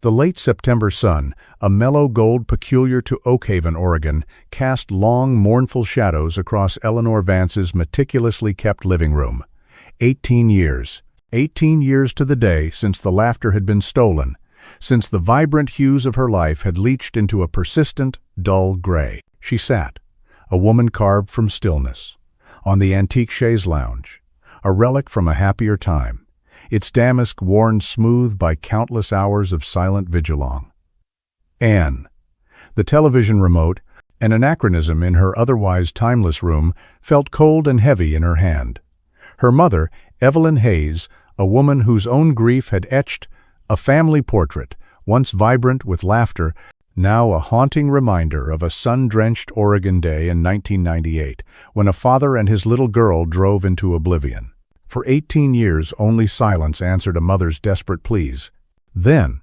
The late September sun, a mellow gold peculiar to Oakhaven, Oregon, cast long, mournful shadows across Eleanor Vance's meticulously kept living room. 18 years. 18 years to the day since the laughter had been stolen, since the vibrant hues of her life had leached into a persistent, dull gray. She sat, a woman carved from stillness, on the antique chaise lounge, a relic from a happier time, its damask worn smooth by countless hours of silent vigilance. Anne. The television remote, an anachronism in her otherwise timeless room, felt cold and heavy in her hand. Her mother, Evelyn Hayes, a woman whose own grief had etched a family portrait, once vibrant with laughter, now a haunting reminder of a sun-drenched Oregon day in 1998, when a father and his little girl drove into oblivion. For 18 years, only silence answered a mother's desperate pleas. Then,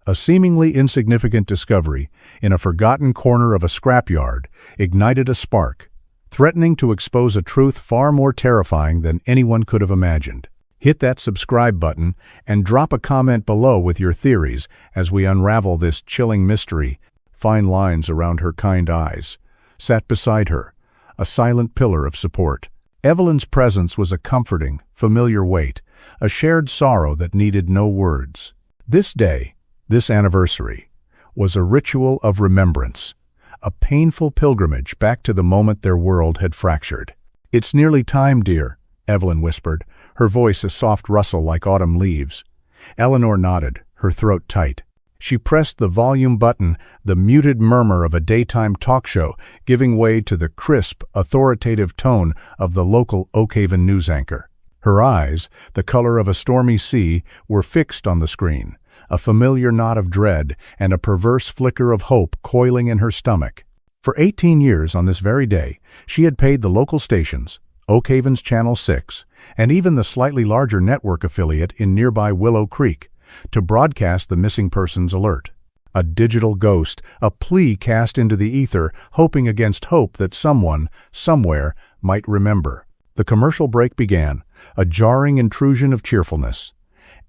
a seemingly insignificant discovery in a forgotten corner of a scrapyard ignited a spark, threatening to expose a truth far more terrifying than anyone could have imagined. Hit that subscribe button and drop a comment below with your theories as we unravel this chilling mystery. Fine lines around her kind eyes sat beside her, a silent pillar of support. Evelyn's presence was a comforting, familiar weight, a shared sorrow that needed no words. This day, this anniversary, was a ritual of remembrance, a painful pilgrimage back to the moment their world had fractured. "It's nearly time, dear," Evelyn whispered, her voice a soft rustle like autumn leaves. Eleanor nodded, her throat tight. She pressed the volume button, the muted murmur of a daytime talk show giving way to the crisp, authoritative tone of the local Oakhaven news anchor. Her eyes, the color of a stormy sea, were fixed on the screen, a familiar knot of dread and a perverse flicker of hope coiling in her stomach. For 18 years on this very day, she had paid the local stations, Oakhaven's Channel 6, and even the slightly larger network affiliate in nearby Willow Creek, to broadcast the missing persons alert. A digital ghost, a plea cast into the ether, hoping against hope that someone, somewhere, might remember. The commercial break began, a jarring intrusion of cheerfulness.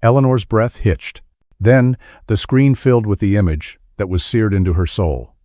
Eleanor's breath hitched. Then, the screen filled with the image that was seared into her soul.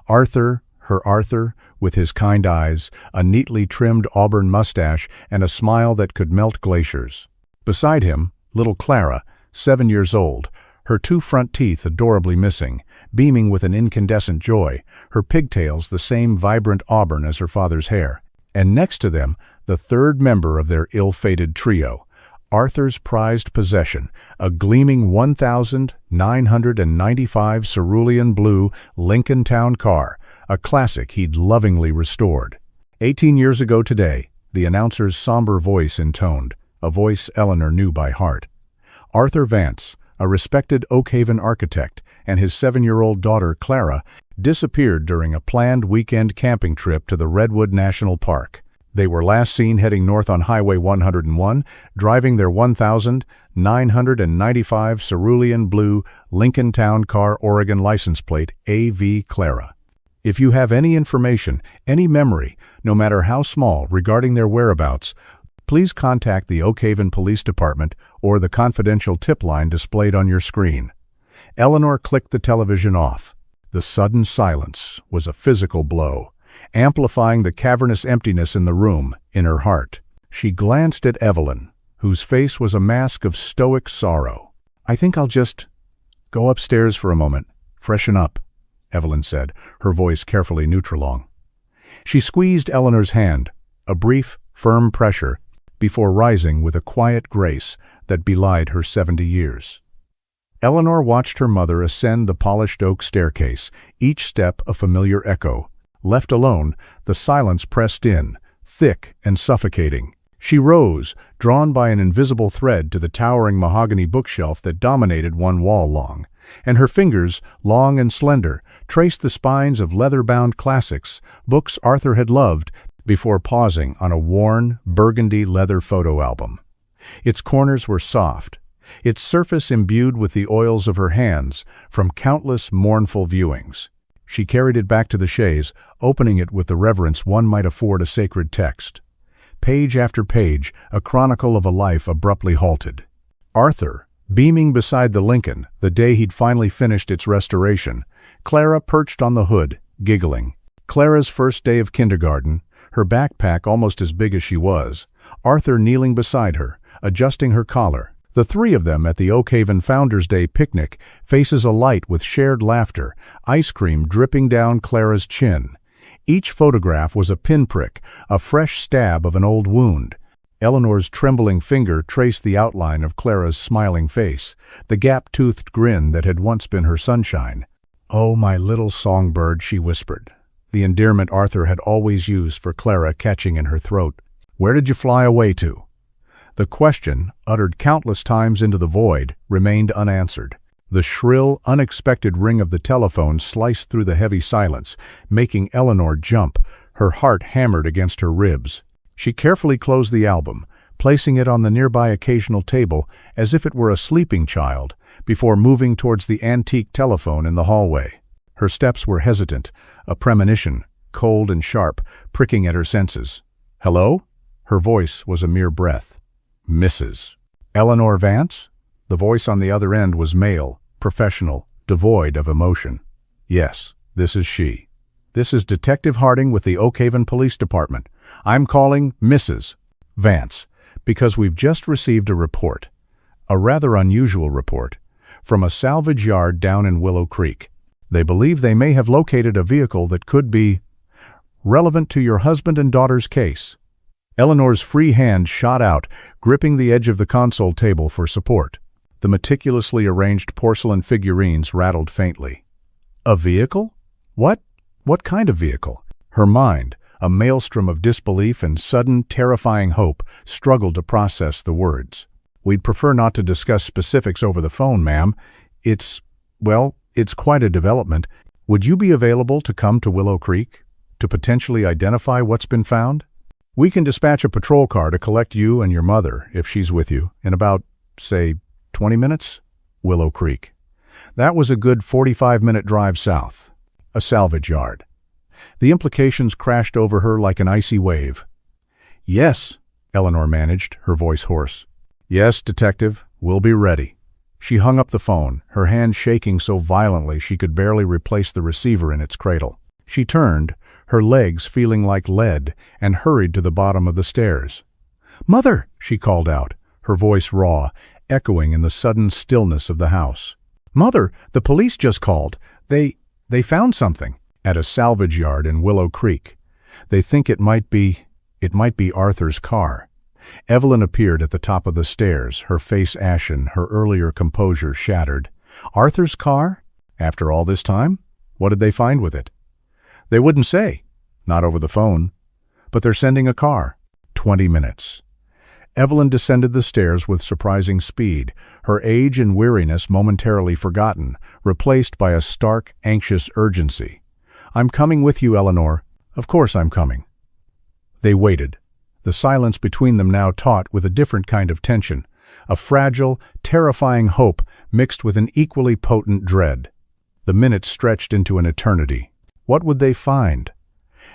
Arthur, her Arthur, with his kind eyes, a neatly trimmed auburn mustache, and a smile that could melt glaciers. Beside him, little Clara, 7 years old, her 2 front teeth adorably missing, beaming with an incandescent joy, her pigtails the same vibrant auburn as her father's hair. And next to them, the third member of their ill-fated trio, Arthur's prized possession, a gleaming 1995 cerulean blue Lincoln Town car, a classic he'd lovingly restored. 18 years ago today, the announcer's somber voice intoned, a voice Eleanor knew by heart. Arthur Vance, a respected Oakhaven architect, and his 7-year-old daughter, Clara, disappeared during a planned weekend camping trip to the Redwood National Park. They were last seen heading north on Highway 101, driving their 1995 cerulean blue Lincoln Town Car Oregon license plate AV Clara. If you have any information, any memory, no matter how small, regarding their whereabouts, please contact the Oakhaven Police Department or the confidential tip line displayed on your screen. Eleanor clicked the television off. The sudden silence was a physical blow, amplifying the cavernous emptiness in the room, in her heart. She glanced at Evelyn, whose face was a mask of stoic sorrow. "I think I'll just go upstairs for a moment, freshen up," Evelyn said, her voice carefully neutral. She squeezed Eleanor's hand, a brief, firm pressure, before rising with a quiet grace that belied her 70 years. Eleanor watched her mother ascend the polished oak staircase, each step a familiar echo. Left alone, the silence pressed in, thick and suffocating. She rose, drawn by an invisible thread to the towering mahogany bookshelf that dominated one wall long, and her fingers, long and slender, traced the spines of leather-bound classics, books Arthur had loved, before pausing on a worn, burgundy leather photo album. Its corners were soft, its surface imbued with the oils of her hands from countless mournful viewings. She carried it back to the chaise, opening it with the reverence one might afford a sacred text. Page after page, a chronicle of a life abruptly halted. Arthur, Beaming beside the Lincoln, the day he'd finally finished its restoration, Clara perched on the hood, giggling. Clara's first day of kindergarten, her backpack almost as big as she was, Arthur kneeling beside her, adjusting her collar. The three of them at the Oakhaven Founders' Day picnic, faces alight with shared laughter, ice cream dripping down Clara's chin. Each photograph was a pinprick, a fresh stab of an old wound. Eleanor's trembling finger traced the outline of Clara's smiling face, the gap-toothed grin that had once been her sunshine. "Oh, my little songbird," she whispered, the endearment Arthur had always used for Clara catching in her throat. "Where did you fly away to?" The question, uttered countless times into the void, remained unanswered. The shrill, unexpected ring of the telephone sliced through the heavy silence, making Eleanor jump, her heart hammered against her ribs. She carefully closed the album, placing it on the nearby occasional table as if it were a sleeping child, before moving towards the antique telephone in the hallway. Her steps were hesitant, a premonition, cold and sharp, pricking at her senses. "Hello?" Her voice was a mere breath. "Mrs. Eleanor Vance?" The voice on the other end was male, professional, devoid of emotion. "Yes, this is she. This is Detective Harding with the Oakhaven Police Department. I'm calling Mrs. Vance because we've just received a report, a rather unusual report, from a salvage yard down in Willow Creek. They believe they may have located a vehicle that could be relevant to your husband and daughter's case." Eleanor's free hand shot out, gripping the edge of the console table for support. The meticulously arranged porcelain figurines rattled faintly. "A vehicle? What kind of vehicle?" Her mind, a maelstrom of disbelief and sudden, terrifying hope, struggled to process the words. "We'd prefer not to discuss specifics over the phone, ma'am. It's quite a development. Would you be available to come to Willow Creek to potentially identify what's been found? We can dispatch a patrol car to collect you and your mother, if she's with you, in about, say, 20 minutes? Willow Creek. That was a good 45-minute drive south. A salvage yard. The implications crashed over her like an icy wave. "Yes," Eleanor managed, her voice hoarse. "Yes, Detective, we'll be ready." She hung up the phone, her hand shaking so violently she could barely replace the receiver in its cradle. She turned, her legs feeling like lead, and hurried to the bottom of the stairs. "Mother!" she called out, her voice raw, echoing in the sudden stillness of the house. "Mother, the police just called. They found something at a salvage yard in Willow Creek. They think it might be Arthur's car." Evelyn appeared at the top of the stairs, her face ashen, her earlier composure shattered. "Arthur's car? After all this time? What did they find with it?" "They wouldn't say. Not over the phone. But they're sending a car. 20 minutes. Evelyn descended the stairs with surprising speed, her age and weariness momentarily forgotten, replaced by a stark, anxious urgency. "I'm coming with you, Eleanor. Of course I'm coming." They waited, the silence between them now taut with a different kind of tension, a fragile, terrifying hope mixed with an equally potent dread. The minutes stretched into an eternity. What would they find?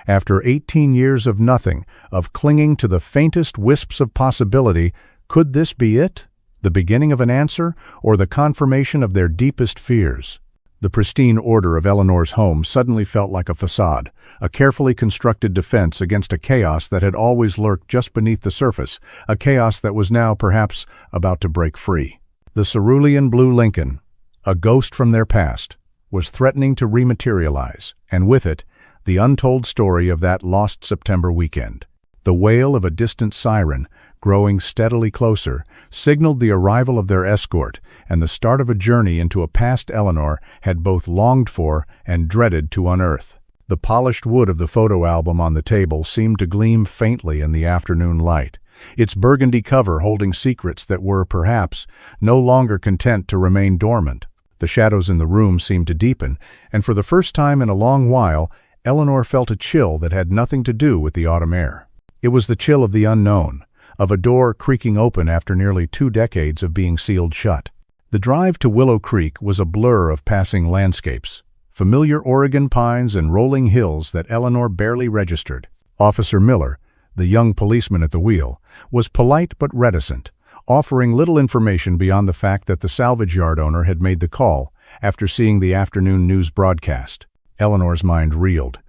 After 18 years of nothing, of clinging to the faintest wisps of possibility, could this be it? The beginning of an answer, or the confirmation of their deepest fears? The pristine order of Eleanor's home suddenly felt like a facade, a carefully constructed defense against a chaos that had always lurked just beneath the surface, a chaos that was now, perhaps, about to break free. The cerulean blue Lincoln, a ghost from their past, was threatening to rematerialize, and with it, the untold story of that lost September weekend. The wail of a distant siren, growing steadily closer, signaled the arrival of their escort and the start of a journey into a past Eleanor had both longed for and dreaded to unearth. The polished wood of the photo album on the table seemed to gleam faintly in the afternoon light, its burgundy cover holding secrets that were, perhaps, no longer content to remain dormant. The shadows in the room seemed to deepen, and for the first time in a long while, Eleanor felt a chill that had nothing to do with the autumn air. It was the chill of the unknown, of a door creaking open after nearly 2 decades of being sealed shut. The drive to Willow Creek was a blur of passing landscapes, familiar Oregon pines and rolling hills that Eleanor barely registered. Officer Miller, the young policeman at the wheel, was polite but reticent, offering little information beyond the fact that the salvage yard owner had made the call after seeing the afternoon news broadcast. Eleanor's mind reeled.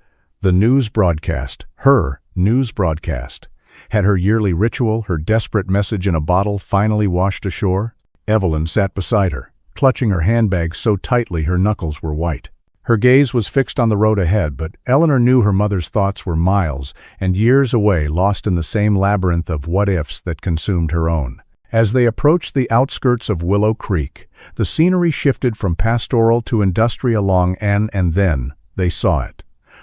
The news broadcast, her news broadcast. Had her yearly ritual, her desperate message in a bottle, finally washed ashore? Evelyn sat beside her, clutching her handbag so tightly her knuckles were white. Her gaze was fixed on the road ahead, but Eleanor knew her mother's thoughts were miles and years away, lost in the same labyrinth of what-ifs that consumed her own. As they approached the outskirts of Willow Creek, the scenery shifted from pastoral to industrial along and then they saw it.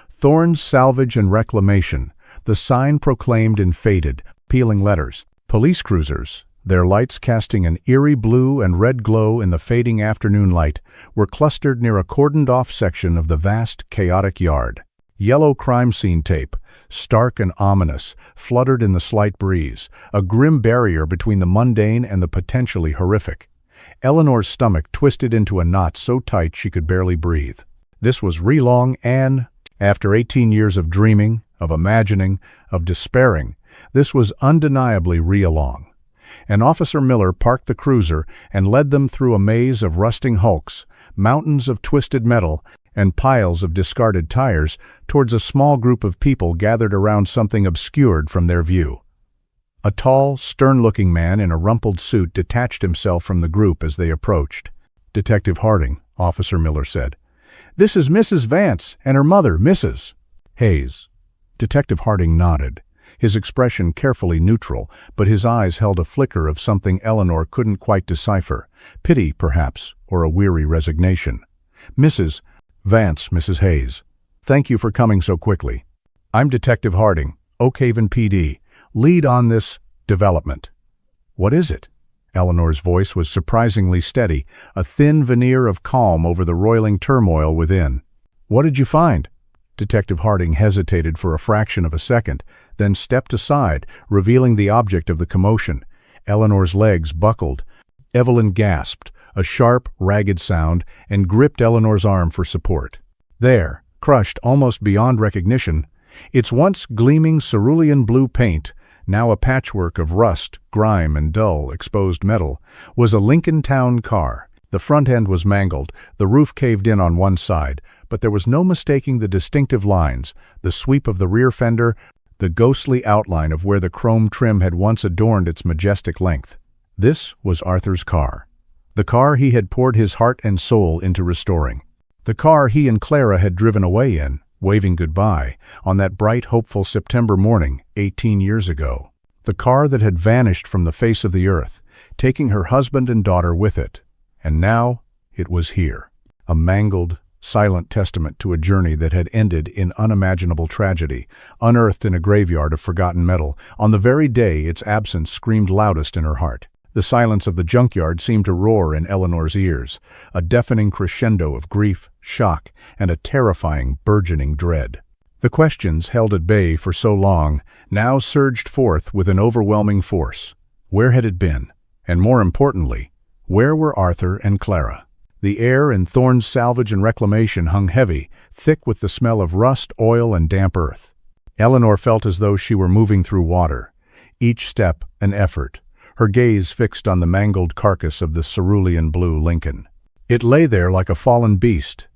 Thorne's Salvage and Reclamation, the sign proclaimed in faded, peeling letters. Police cruisers, their lights casting an eerie blue and red glow in the fading afternoon light, were clustered near a cordoned-off section of the vast, chaotic yard. Yellow crime scene tape, stark and ominous, fluttered in the slight breeze, a grim barrier between the mundane and the potentially horrific. Eleanor's stomach twisted into a knot so tight she could barely breathe. This was Relong, and, after 18 years of dreaming, of imagining, of despairing, this was undeniably Relong. And Officer Miller parked the cruiser and led them through a maze of rusting hulks, mountains of twisted metal, and piles of discarded tires towards a small group of people gathered around something obscured from their view. A tall, stern-looking man in a rumpled suit detached himself from the group as they approached. "Detective Harding," Officer Miller said. "This is Mrs. Vance and her mother, Mrs. Hayes." Detective Harding nodded, his expression carefully neutral, but his eyes held a flicker of something Eleanor couldn't quite decipher. Pity, perhaps, or a weary resignation. "Mrs. Vance, Mrs. Hayes. Thank you for coming so quickly. I'm Detective Harding, Oak Haven PD, lead on this development." "What is it?" Eleanor's voice was surprisingly steady, a thin veneer of calm over the roiling turmoil within. "What did you find?" Detective Harding hesitated for a fraction of a second, then stepped aside, revealing the object of the commotion. Eleanor's legs buckled. Evelyn gasped, a sharp, ragged sound, and gripped Eleanor's arm for support. There, crushed almost beyond recognition, its once gleaming cerulean blue paint, now a patchwork of rust, grime, and dull, exposed metal, was a Lincoln Town car. The front end was mangled, the roof caved in on one side, but there was no mistaking the distinctive lines, the sweep of the rear fender, the ghostly outline of where the chrome trim had once adorned its majestic length. This was Arthur's car. The car he had poured his heart and soul into restoring. The car he and Clara had driven away in, waving goodbye, on that bright, hopeful September morning 18 years ago. The car that had vanished from the face of the earth, taking her husband and daughter with it. And now it was here, a mangled, silent testament to a journey that had ended in unimaginable tragedy, unearthed in a graveyard of forgotten metal, on the very day its absence screamed loudest in her heart. The silence of the junkyard seemed to roar in Eleanor's ears, a deafening crescendo of grief, shock, and a terrifying, burgeoning dread. The questions, held at bay for so long, now surged forth with an overwhelming force. Where had it been? And more importantly, where were Arthur and Clara? The air in Thorne's Salvage and Reclamation hung heavy, thick with the smell of rust, oil, and damp earth. Eleanor felt as though she were moving through water, each step an effort, her gaze fixed on the mangled carcass of the cerulean blue Lincoln. It lay there like a fallen beast,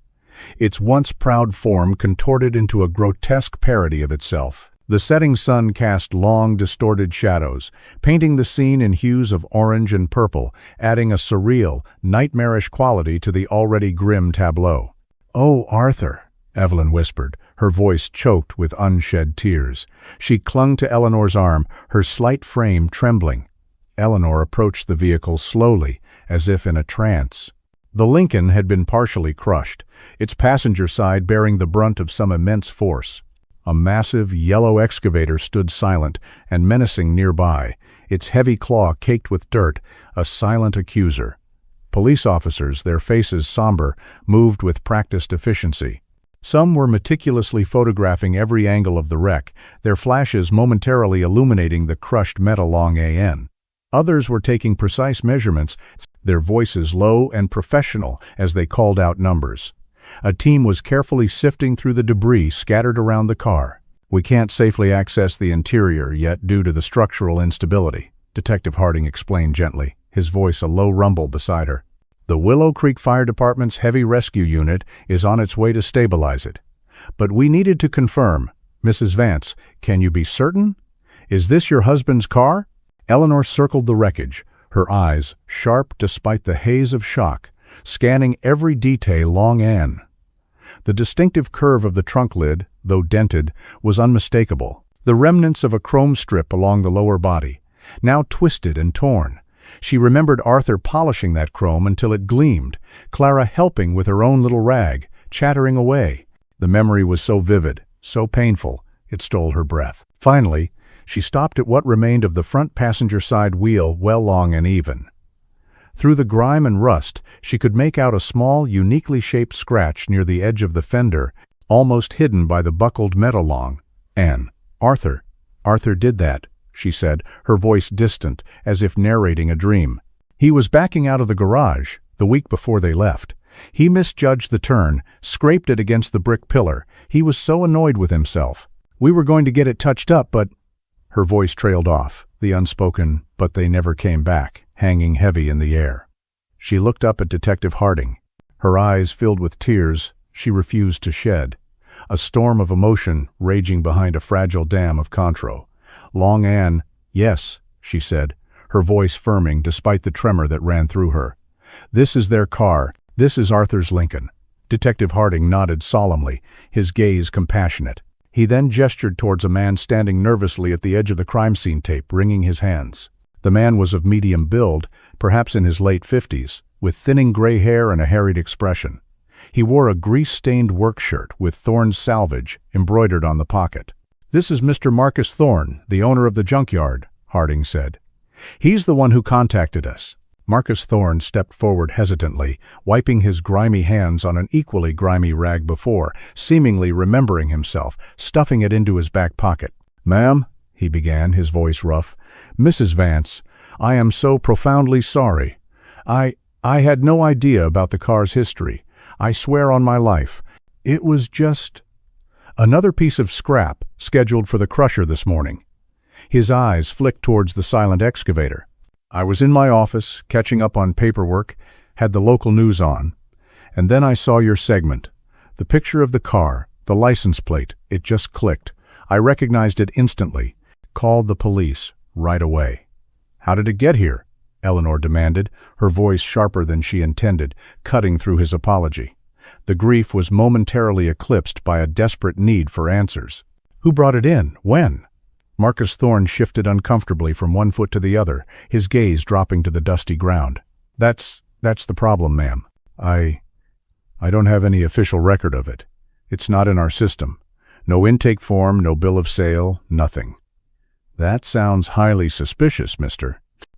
its once proud form contorted into a grotesque parody of itself. The setting sun cast long, distorted shadows, painting the scene in hues of orange and purple, adding a surreal, nightmarish quality to the already grim tableau. "Oh, Arthur," Evelyn whispered, her voice choked with unshed tears. She clung to Eleanor's arm, her slight frame trembling. Eleanor approached the vehicle slowly, as if in a trance. The Lincoln had been partially crushed, its passenger side bearing the brunt of some immense force. A massive, yellow excavator stood silent and menacing nearby, its heavy claw caked with dirt, a silent accuser. Police officers, their faces somber, moved with practiced efficiency. Some were meticulously photographing every angle of the wreck, their flashes momentarily illuminating the crushed metal along AN. Others were taking precise measurements, their voices low and professional as they called out numbers. A team was carefully sifting through the debris scattered around the car. "We can't safely access the interior yet due to the structural instability," Detective Harding explained gently, his voice a low rumble beside her. The Willow Creek Fire Department's heavy rescue unit is on its way to stabilize it. But we needed to confirm. Mrs. Vance, can you be certain? Is this your husband's car? Eleanor circled the wreckage, her eyes, sharp despite the haze of shock, scanning every detail. Long Anne. The distinctive curve of the trunk lid, though dented, was unmistakable. The remnants of a chrome strip along the lower body, now twisted and torn. She remembered Arthur polishing that chrome until it gleamed, Clara helping with her own little rag, chattering away. The memory was so vivid, so painful, it stole her breath. Finally, she stopped at what remained of the front passenger side wheel, well long and even. Through the grime and rust, she could make out a small, uniquely shaped scratch near the edge of the fender, almost hidden by the buckled metal long. Anne. Arthur did that, she said, her voice distant, as if narrating a dream. He was backing out of the garage, the week before they left. He misjudged the turn, scraped it against the brick pillar. He was so annoyed with himself. We were going to get it touched up, but... Her voice trailed off, the unspoken, but they never came back, hanging heavy in the air. She looked up at Detective Harding. Her eyes filled with tears she refused to shed. A storm of emotion raging behind a fragile dam of Contro. Long Anne, yes, she said, her voice firming despite the tremor that ran through her. This is their car. This is Arthur's Lincoln. Detective Harding nodded solemnly, his gaze compassionate. He then gestured towards a man standing nervously at the edge of the crime scene tape, wringing his hands. The man was of medium build, perhaps in his late 50s, with thinning gray hair and a harried expression. He wore a grease-stained work shirt with Thorne's Salvage embroidered on the pocket. "This is Mr. Marcus Thorne, the owner of the Junkyard," Harding said. "He's the one who contacted us." Marcus Thorne stepped forward hesitantly, wiping his grimy hands on an equally grimy rag before, seemingly remembering himself, stuffing it into his back pocket. "Ma'am," he began, his voice rough, "Mrs. Vance, I am so profoundly sorry. I had no idea about the car's history. I swear on my life. It was just another piece of scrap scheduled for the crusher this morning." His eyes flicked towards the silent excavator. "I was in my office, catching up on paperwork, had the local news on, and then I saw your segment. The picture of the car, the license plate, it just clicked. I recognized it instantly. Called the police right away." "How did it get here?" Eleanor demanded, her voice sharper than she intended, cutting through his apology. The grief was momentarily eclipsed by a desperate need for answers. "Who brought it in? When?" Marcus Thorne shifted uncomfortably from one foot to the other, his gaze dropping to the dusty ground. That's the problem, ma'am. I don't have any official record of it. It's not in our system. No intake form, no bill of sale, nothing." "That sounds highly suspicious, Mr.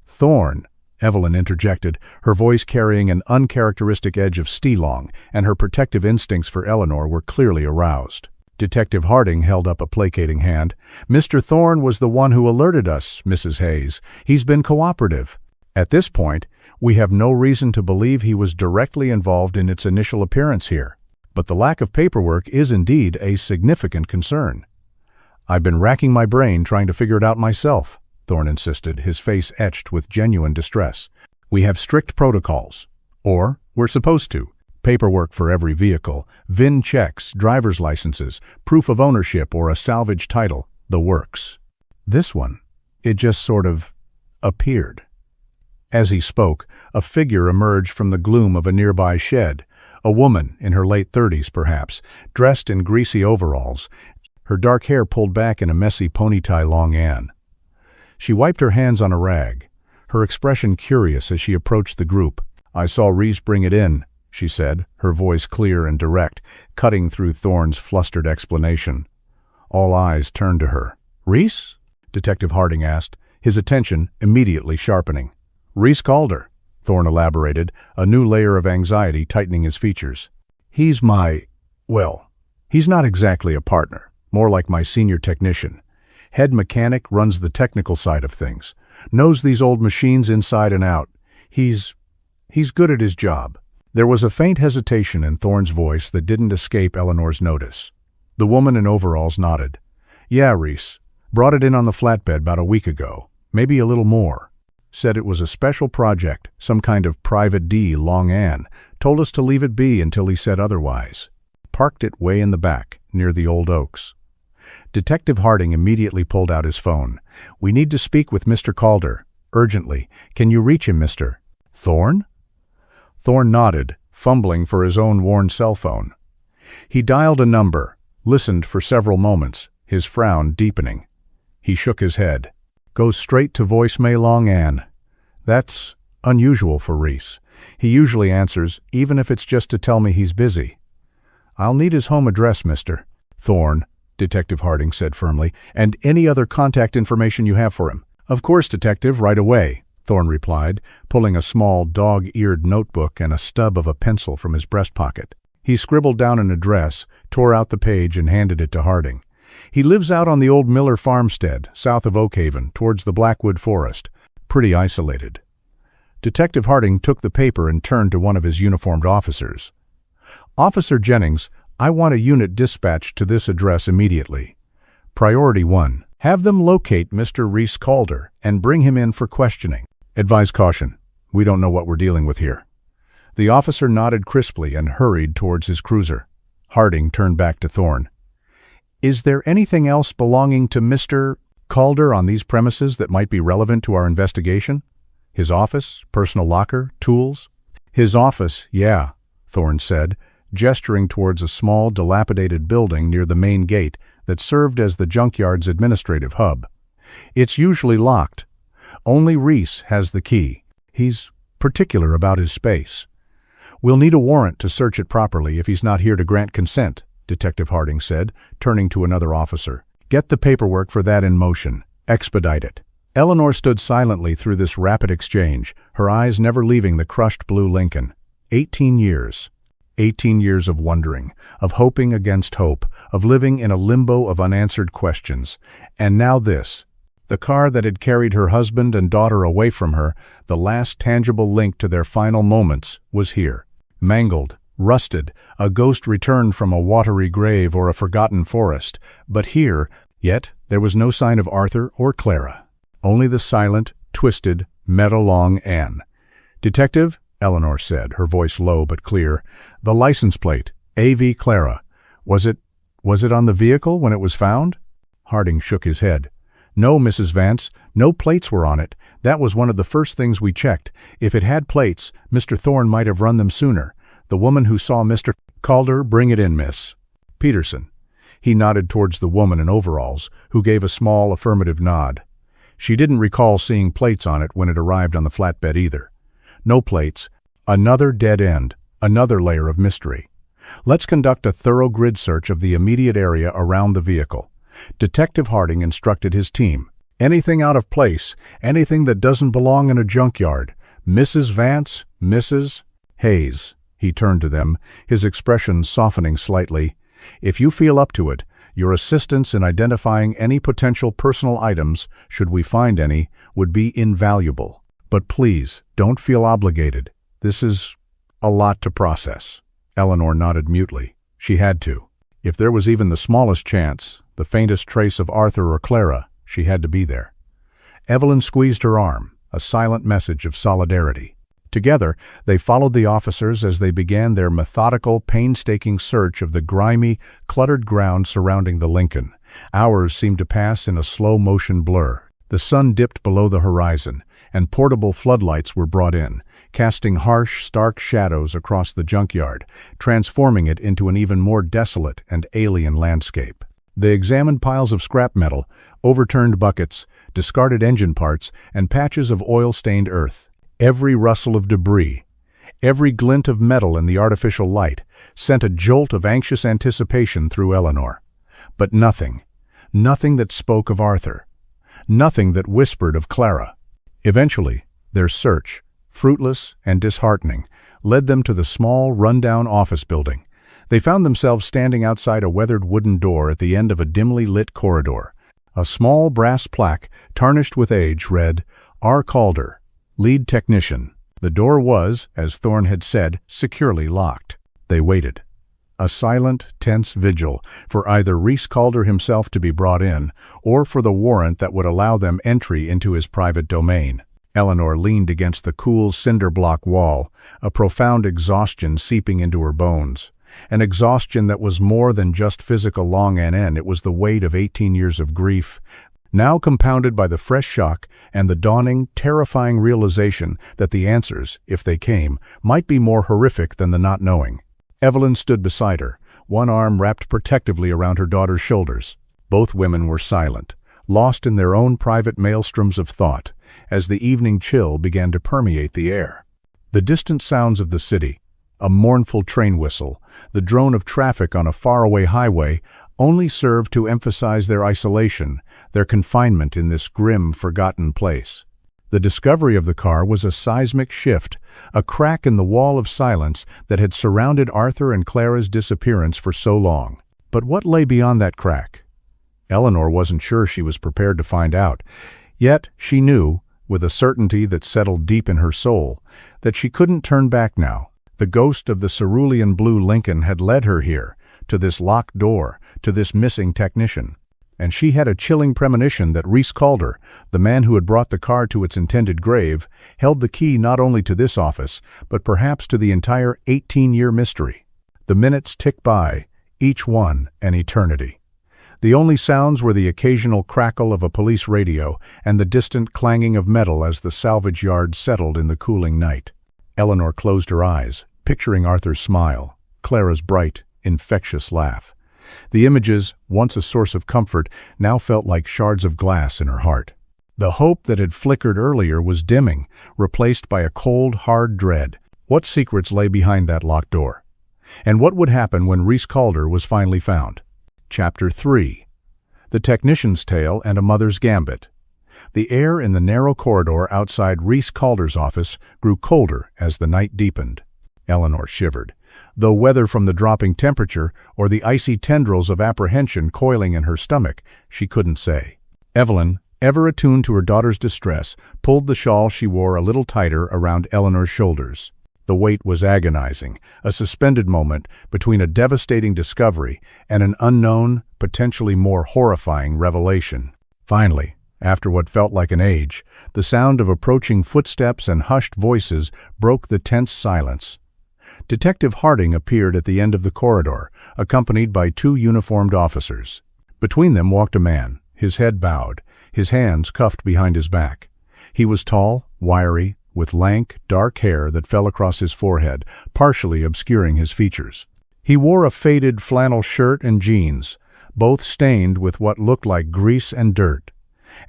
Thorne," Evelyn interjected, her voice carrying an uncharacteristic edge of steelong, and her protective instincts for Eleanor were clearly aroused. Detective Harding held up a placating hand. "Mr. Thorne was the one who alerted us, Mrs. Hayes. He's been cooperative. At this point, we have no reason to believe he was directly involved in its initial appearance here. But the lack of paperwork is indeed a significant concern." "I've been racking my brain trying to figure it out myself," Thorne insisted, his face etched with genuine distress. "We have strict protocols. Or we're supposed to. Paperwork for every vehicle, VIN checks, driver's licenses, proof of ownership or a salvage title, the works. This one, it just sort of appeared." As he spoke, a figure emerged from the gloom of a nearby shed, a woman in her late 30s perhaps, dressed in greasy overalls, her dark hair pulled back in a messy ponytail. Long Anne. She wiped her hands on a rag, her expression curious as she approached the group. "I saw Reese bring it in," she said, her voice clear and direct, cutting through Thorne's flustered explanation. All eyes turned to her. "Reese?" Detective Harding asked, his attention immediately sharpening. "Reese called her," Thorne elaborated, a new layer of anxiety tightening his features. "He's he's not exactly a partner, more like my senior technician. Head mechanic, runs the technical side of things, knows these old machines inside and out. He's good at his job." There was a faint hesitation in Thorne's voice that didn't escape Eleanor's notice. The woman in overalls nodded. "Yeah, Reese. Brought it in on the flatbed about a week ago. Maybe a little more." Said it was a special project, some kind of private D Long Ann. Told us to leave it be until he said otherwise. Parked it way in the back, near the old oaks. Detective Harding immediately pulled out his phone. "We need to speak with Mr. Calder. Urgently. Can you reach him, Mr. Thorne?" Thorne nodded, fumbling for his own worn cell phone. He dialed a number, listened for several moments, his frown deepening. He shook his head. "Goes straight to voicemail, Long Ann. That's unusual for Reese. He usually answers, even if it's just to tell me he's busy." "I'll need his home address, Mr. Thorne," Detective Harding said firmly, "and any other contact information you have for him." "Of course, Detective, right away," Thorne replied, pulling a small, dog-eared notebook and a stub of a pencil from his breast pocket. He scribbled down an address, tore out the page, and handed it to Harding. "He lives out on the old Miller farmstead, south of Oakhaven, towards the Blackwood Forest. Pretty isolated." Detective Harding took the paper and turned to one of his uniformed officers. "Officer Jennings, I want a unit dispatched to this address immediately. Priority 1. Have them locate Mr. Reese Calder and bring him in for questioning. Advise caution. We don't know what we're dealing with here." The officer nodded crisply and hurried towards his cruiser. Harding turned back to Thorne. "Is there anything else belonging to Mr. Calder on these premises that might be relevant to our investigation? His office, personal locker, tools?" "His office, yeah," Thorne said, gesturing towards a small, dilapidated building near the main gate that served as the Junkyard's administrative hub. "It's usually locked. Only Reese has the key. He's particular about his space. We'll need a warrant to search it properly if he's not here to grant consent," Detective Harding said, turning to another officer. "Get the paperwork for that in motion. Expedite it." Eleanor stood silently through this rapid exchange, her eyes never leaving the crushed blue Lincoln. 18 years. 18 years of wondering, of hoping against hope, of living in a limbo of unanswered questions. And now this. The car that had carried her husband and daughter away from her, the last tangible link to their final moments, was here. Mangled, rusted, a ghost returned from a watery grave or a forgotten forest. But here, yet, there was no sign of Arthur or Clara. Only the silent, twisted, Long Ann. "Detective," Eleanor said, her voice low but clear, "the license plate, A.V. Clara. Was it on the vehicle when it was found?" Harding shook his head. "No, Mrs. Vance, no plates were on it. That was one of the first things we checked. If it had plates, Mr. Thorne might have run them sooner. The woman who saw Mr. Calder, bring it in, Miss Peterson." He nodded towards the woman in overalls, who gave a small affirmative nod. She didn't recall seeing plates on it when it arrived on the flatbed either. No plates. Another dead end. Another layer of mystery. "Let's conduct a thorough grid search of the immediate area around the vehicle." Detective Harding instructed his team. "Anything out of place, anything that doesn't belong in a junkyard. Mrs. Vance, Mrs. Hayes." He turned to them, his expression softening slightly. "If you feel up to it, your assistance in identifying any potential personal items, should we find any, would be invaluable. But please, don't feel obligated. This is a lot to process." Eleanor nodded mutely. She had to. If there was even the smallest chance, the faintest trace of Arthur or Clara, she had to be there. Evelyn squeezed her arm, a silent message of solidarity. Together, they followed the officers as they began their methodical, painstaking search of the grimy, cluttered ground surrounding the Lincoln. Hours seemed to pass in a slow-motion blur. The sun dipped below the horizon, and portable floodlights were brought in, casting harsh, stark shadows across the junkyard, transforming it into an even more desolate and alien landscape. They examined piles of scrap metal, overturned buckets, discarded engine parts, and patches of oil-stained earth. Every rustle of debris, every glint of metal in the artificial light, sent a jolt of anxious anticipation through Eleanor. But nothing that spoke of Arthur. Nothing that whispered of Clara. Eventually, their search, fruitless and disheartening, led them to the small, run-down office building. They found themselves standing outside a weathered wooden door at the end of a dimly lit corridor. A small brass plaque, tarnished with age, read, "R. Calder, Lead Technician." The door was, as Thorne had said, securely locked. They waited. A silent, tense vigil for either Reese Calder himself to be brought in, or for the warrant that would allow them entry into his private domain. Eleanor leaned against the cool cinder-block wall, a profound exhaustion seeping into her bones. An exhaustion that was more than just physical long on end. It was the weight of 18 years of grief, now compounded by the fresh shock and the dawning, terrifying realization that the answers, if they came, might be more horrific than the not knowing. Evelyn stood beside her, one arm wrapped protectively around her daughter's shoulders. Both women were silent, lost in their own private maelstroms of thought, as the evening chill began to permeate the air. The distant sounds of the city, a mournful train whistle, the drone of traffic on a faraway highway, only served to emphasize their isolation, their confinement in this grim, forgotten place. The discovery of the car was a seismic shift, a crack in the wall of silence that had surrounded Arthur and Clara's disappearance for so long. But what lay beyond that crack? Eleanor wasn't sure she was prepared to find out. Yet she knew, with a certainty that settled deep in her soul, that she couldn't turn back now. The ghost of the cerulean blue Lincoln had led her here, to this locked door, to this missing technician. And she had a chilling premonition that Reese Calder, the man who had brought the car to its intended grave, held the key not only to this office, but perhaps to the entire 18-year mystery. The minutes ticked by, each one an eternity. The only sounds were the occasional crackle of a police radio and the distant clanging of metal as the salvage yard settled in the cooling night. Eleanor closed her eyes, picturing Arthur's smile, Clara's bright, infectious laugh. The images, once a source of comfort, now felt like shards of glass in her heart. The hope that had flickered earlier was dimming, replaced by a cold, hard dread. What secrets lay behind that locked door? And what would happen when Reese Calder was finally found? Chapter 3. The Technician's Tale and a Mother's Gambit. The air in the narrow corridor outside Reese Calder's office grew colder as the night deepened. Eleanor shivered, though whether from the dropping temperature or the icy tendrils of apprehension coiling in her stomach, she couldn't say. Evelyn, ever attuned to her daughter's distress, pulled the shawl she wore a little tighter around Eleanor's shoulders. The weight was agonizing, a suspended moment between a devastating discovery and an unknown, potentially more horrifying revelation. Finally, after what felt like an age, the sound of approaching footsteps and hushed voices broke the tense silence. Detective Harding appeared at the end of the corridor, accompanied by two uniformed officers. Between them walked a man, his head bowed, his hands cuffed behind his back. He was tall, wiry, with lank, dark hair that fell across his forehead, partially obscuring his features. He wore a faded flannel shirt and jeans, both stained with what looked like grease and dirt.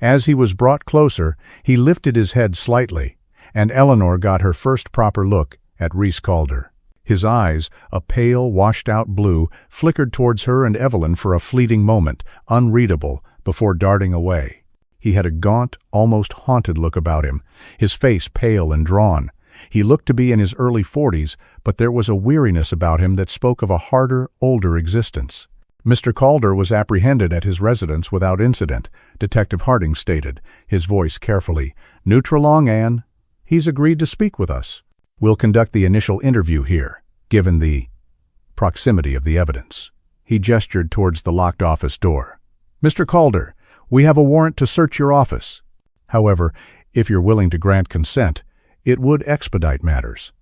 As he was brought closer, he lifted his head slightly, and Eleanor got her first proper look at Reese Calder. His eyes, a pale, washed-out blue, flickered towards her and Evelyn for a fleeting moment, unreadable, before darting away. He had a gaunt, almost haunted look about him, his face pale and drawn. He looked to be in his early 40s, but there was a weariness about him that spoke of a harder, older existence. Mr. Calder was apprehended at his residence without incident, Detective Harding stated, his voice carefully neutral. Anne, he's agreed to speak with us. We'll conduct the initial interview here, given the proximity of the evidence. He gestured towards the locked office door. Mr. Calder, we have a warrant to search your office. However, if you're willing to grant consent, it would expedite matters.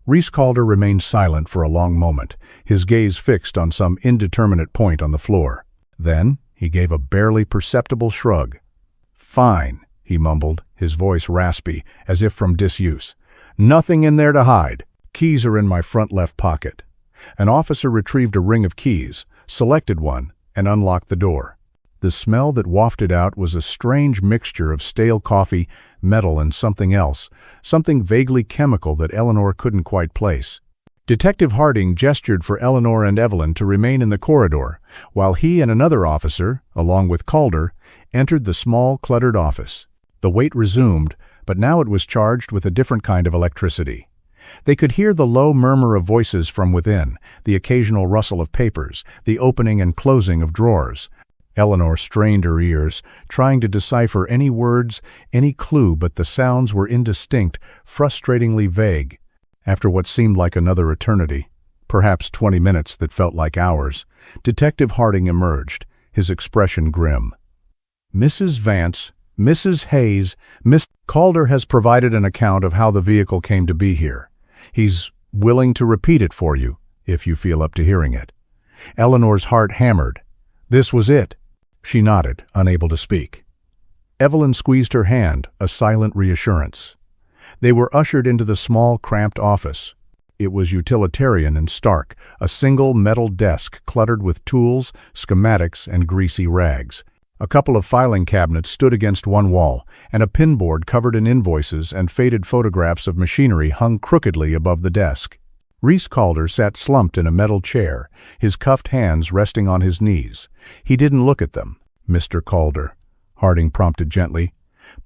Reese Calder remained silent for a long moment, his gaze fixed on some indeterminate point on the floor. Then he gave a barely perceptible shrug. Fine, he mumbled, his voice raspy, as if from disuse. Nothing in there to hide. Keys are in my front left pocket. An officer retrieved a ring of keys, selected one, and unlocked the door. The smell that wafted out was a strange mixture of stale coffee, metal, and something else, something vaguely chemical that Eleanor couldn't quite place. Detective Harding gestured for Eleanor and Evelyn to remain in the corridor, while he and another officer, along with Calder, entered the small, cluttered office. The wait resumed, but now it was charged with a different kind of electricity. They could hear the low murmur of voices from within, the occasional rustle of papers, the opening and closing of drawers. Eleanor strained her ears, trying to decipher any words, any clue, but the sounds were indistinct, frustratingly vague. After what seemed like another eternity, perhaps 20 minutes that felt like hours, Detective Harding emerged, his expression grim. Mrs. Vance, Mrs. Hayes, Miss... Calder has provided an account of how the vehicle came to be here. He's willing to repeat it for you, if you feel up to hearing it. Eleanor's heart hammered. This was it. She nodded, unable to speak. Evelyn squeezed her hand, a silent reassurance. They were ushered into the small, cramped office. It was utilitarian and stark, a single metal desk cluttered with tools, schematics, and greasy rags. A couple of filing cabinets stood against one wall, and a pinboard covered in invoices and faded photographs of machinery hung crookedly above the desk. Reese Calder sat slumped in a metal chair, his cuffed hands resting on his knees. He didn't look at them. "Mr. Calder," Harding prompted gently,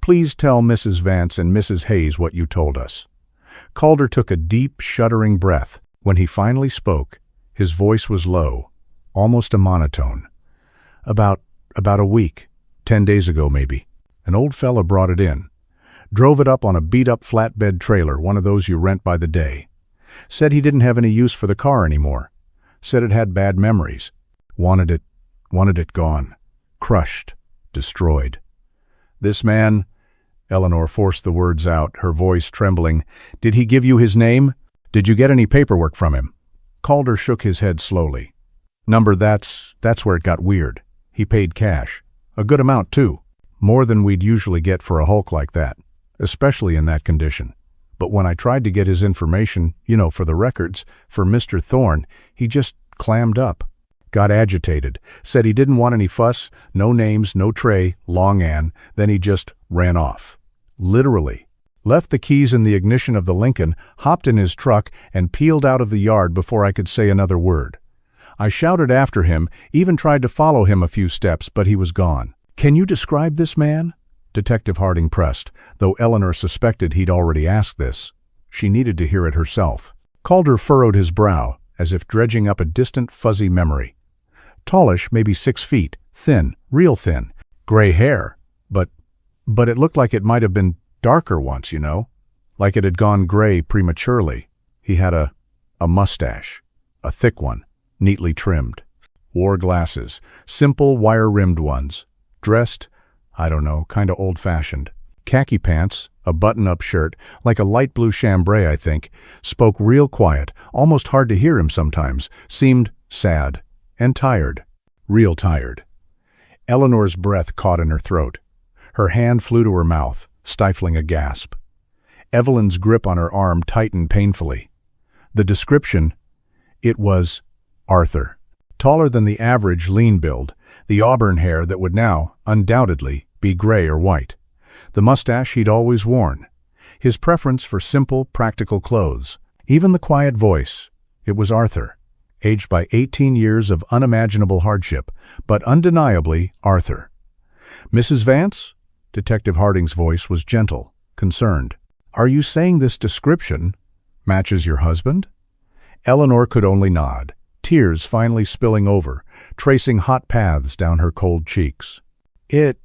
"please tell Mrs. Vance and Mrs. Hayes what you told us." Calder took a deep, shuddering breath. When he finally spoke, his voice was low, almost a monotone. About a week, 10 days ago maybe. An old fella brought it in. Drove it up on a beat-up flatbed trailer, one of those you rent by the day. Said he didn't have any use for the car anymore. Said it had bad memories. Wanted it gone. Crushed. Destroyed. This man, Eleanor forced the words out, her voice trembling. "Did he give you his name? Did you get any paperwork from him?" Calder shook his head slowly. "Number, that's where it got weird. He paid cash. A good amount, too. More than we'd usually get for a hulk like that, especially in that condition. But when I tried to get his information, for the records, for Mr. Thorne, he just clammed up. Got agitated. Said he didn't want any fuss, no names, no tray, Long Ann. Then he just ran off. Literally. Left the keys in the ignition of the Lincoln, hopped in his truck, and peeled out of the yard before I could say another word. I shouted after him, even tried to follow him a few steps, but he was gone." "Can you describe this man?" Detective Harding pressed, though Eleanor suspected he'd already asked this. She needed to hear it herself. Calder furrowed his brow, as if dredging up a distant, fuzzy memory. Tallish, maybe 6 feet, thin, real thin, gray hair, but it looked like it might have been darker once, like it had gone gray prematurely. He had a mustache, a thick one, neatly trimmed. Wore glasses, simple wire-rimmed ones. Dressed, kinda old-fashioned. Khaki pants, a button-up shirt, like a light blue chambray, I think. Spoke real quiet, almost hard to hear him sometimes. Seemed sad and tired. Real tired. Eleanor's breath caught in her throat. Her hand flew to her mouth, stifling a gasp. Evelyn's grip on her arm tightened painfully. The description, it was Arthur. Taller than the average lean build, the auburn hair that would now, undoubtedly, be gray or white. The mustache he'd always worn. His preference for simple, practical clothes. Even the quiet voice. It was Arthur. Aged by 18 years of unimaginable hardship, but undeniably Arthur. "Mrs. Vance?" Detective Harding's voice was gentle, concerned. "Are you saying this description matches your husband?" Eleanor could only nod, tears finally spilling over, tracing hot paths down her cold cheeks. It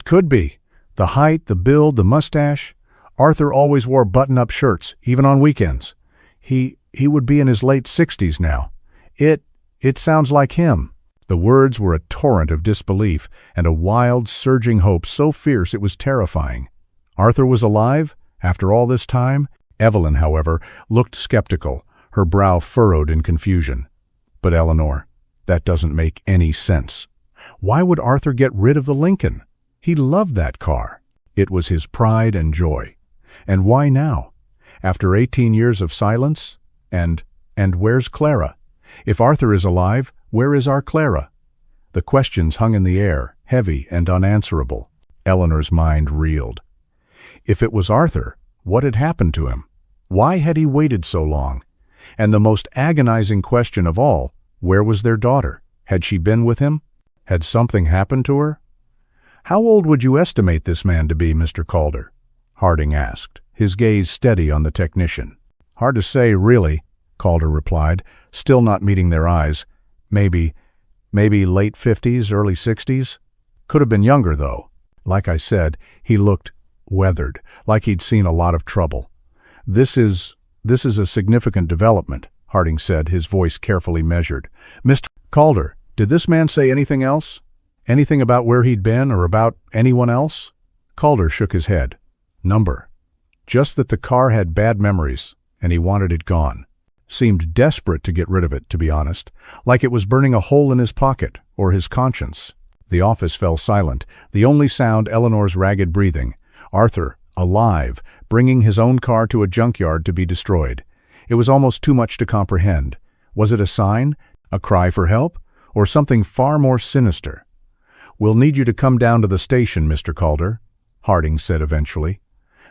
could be. The height, the build, the mustache. Arthur always wore button-up shirts, even on weekends. He would be in his late 60s now. It sounds like him." The words were a torrent of disbelief and a wild, surging hope so fierce it was terrifying. Arthur was alive? After all this time? Evelyn, however, looked skeptical, her brow furrowed in confusion. "But Eleanor, that doesn't make any sense. Why would Arthur get rid of the Lincoln? He loved that car. It was his pride and joy. And why now? After 18 years of silence? And where's Clara? If Arthur is alive, where is our Clara?" The questions hung in the air, heavy and unanswerable. Eleanor's mind reeled. If it was Arthur, what had happened to him? Why had he waited so long? And the most agonizing question of all, where was their daughter? Had she been with him? Had something happened to her? "How old would you estimate this man to be, Mr. Calder?" Harding asked, his gaze steady on the technician. "Hard to say, really," Calder replied, still not meeting their eyes. Maybe late 50s, early 60s. Could have been younger, though. Like I said, he looked weathered, like he'd seen a lot of trouble. This is a significant development," Harding said, his voice carefully measured. "Mr. Calder, did this man say anything else? Anything about where he'd been or about anyone else?" Calder shook his head. number. Just that the car had bad memories, and he wanted it gone. Seemed desperate to get rid of it, to be honest, like it was burning a hole in his pocket or his conscience. The office fell silent, the only sound Eleanor's ragged breathing. Arthur, alive, bringing his own car to a junkyard to be destroyed. It was almost too much to comprehend. Was it a sign, a cry for help, or something far more sinister? "We'll need you to come down to the station, Mr. Calder," Harding said eventually.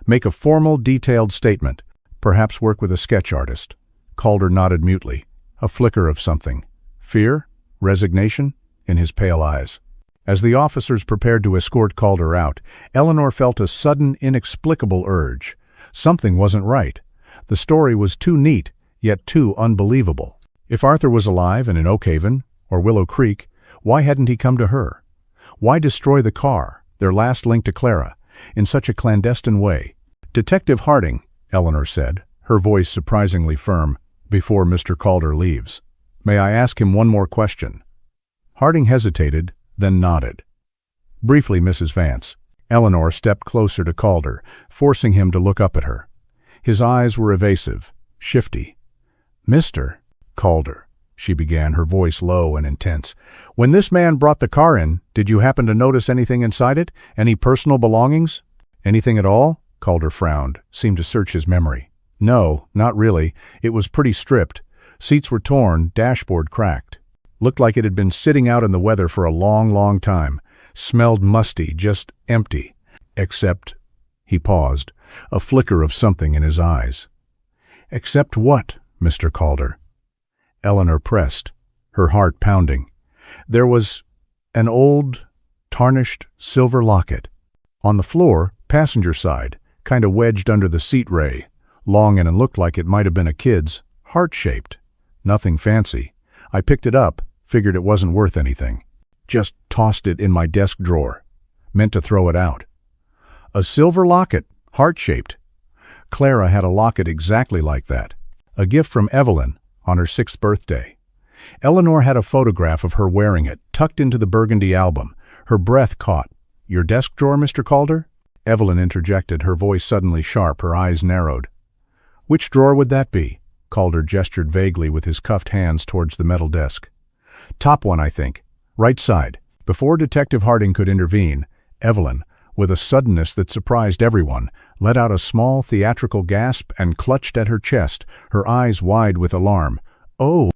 "Make a formal, detailed statement. Perhaps work with a sketch artist." Calder nodded mutely, a flicker of something. Fear? Resignation? In his pale eyes. As the officers prepared to escort Calder out, Eleanor felt a sudden, inexplicable urge. Something wasn't right. The story was too neat, yet too unbelievable. If Arthur was alive and in Oakhaven, or Willow Creek, why hadn't he come to her? Why destroy the car, their last link to Clara, in such a clandestine way? "Detective Harding," Eleanor said, her voice surprisingly firm, "before Mr. Calder leaves. May I ask him one more question?" Harding hesitated, then nodded. "Briefly, Mrs. Vance." Eleanor stepped closer to Calder, forcing him to look up at her. His eyes were evasive, shifty. "Mr. Calder," she began, her voice low and intense. "When this man brought the car in, did you happen to notice anything inside it? Any personal belongings?" "Anything at all?" Calder frowned, seemed to search his memory. "No, not really. It was pretty stripped. Seats were torn, dashboard cracked. Looked like it had been sitting out in the weather for a long, long time. Smelled musty, just empty. Except—" he paused, a flicker of something in his eyes. "Except what, Mr. Calder?" Eleanor pressed, her heart pounding. "There was an old, tarnished silver locket. On the floor, passenger side, kinda wedged under the seat ray. Long and it looked like it might have been a kid's, heart-shaped. Nothing fancy. I picked it up, figured it wasn't worth anything. Just tossed it in my desk drawer. Meant to throw it out." "A silver locket, heart-shaped." Clara had a locket exactly like that. A gift from Evelyn on her 6th birthday. Eleanor had a photograph of her wearing it, tucked into the burgundy album. Her breath caught. "Your desk drawer, Mr. Calder?" Evelyn interjected, her voice suddenly sharp, her eyes narrowed. "Which drawer would that be?" Calder gestured vaguely with his cuffed hands towards the metal desk. "Top one, I think. Right side." Before Detective Harding could intervene, Evelyn, with a suddenness that surprised everyone, let out a small theatrical gasp and clutched at her chest, her eyes wide with alarm. Oh,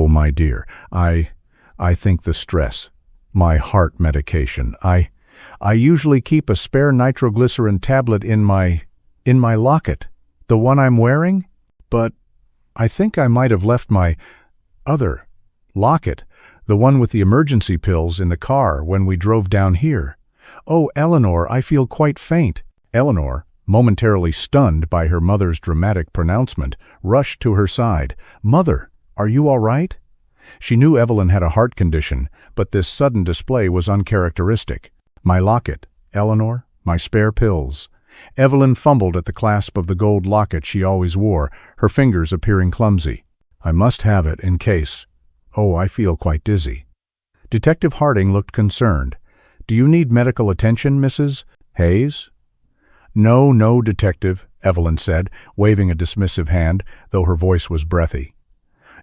my dear, I think the stress. My heart medication. I usually keep a spare nitroglycerin tablet in my locket. The one I'm wearing? But I think I might have left my other locket, the one with the emergency pills, in the car when we drove down here. Oh, Eleanor, I feel quite faint." Eleanor, momentarily stunned by her mother's dramatic pronouncement, rushed to her side. "Mother, are you all right?" She knew Evelyn had a heart condition, but this sudden display was uncharacteristic. "My locket, Eleanor, my spare pills." Evelyn fumbled at the clasp of the gold locket she always wore, her fingers appearing clumsy. "I must have it in case. Oh, I feel quite dizzy." Detective Harding looked concerned. "Do you need medical attention, Mrs. Hayes?" No, Detective," Evelyn said, waving a dismissive hand, though her voice was breathy.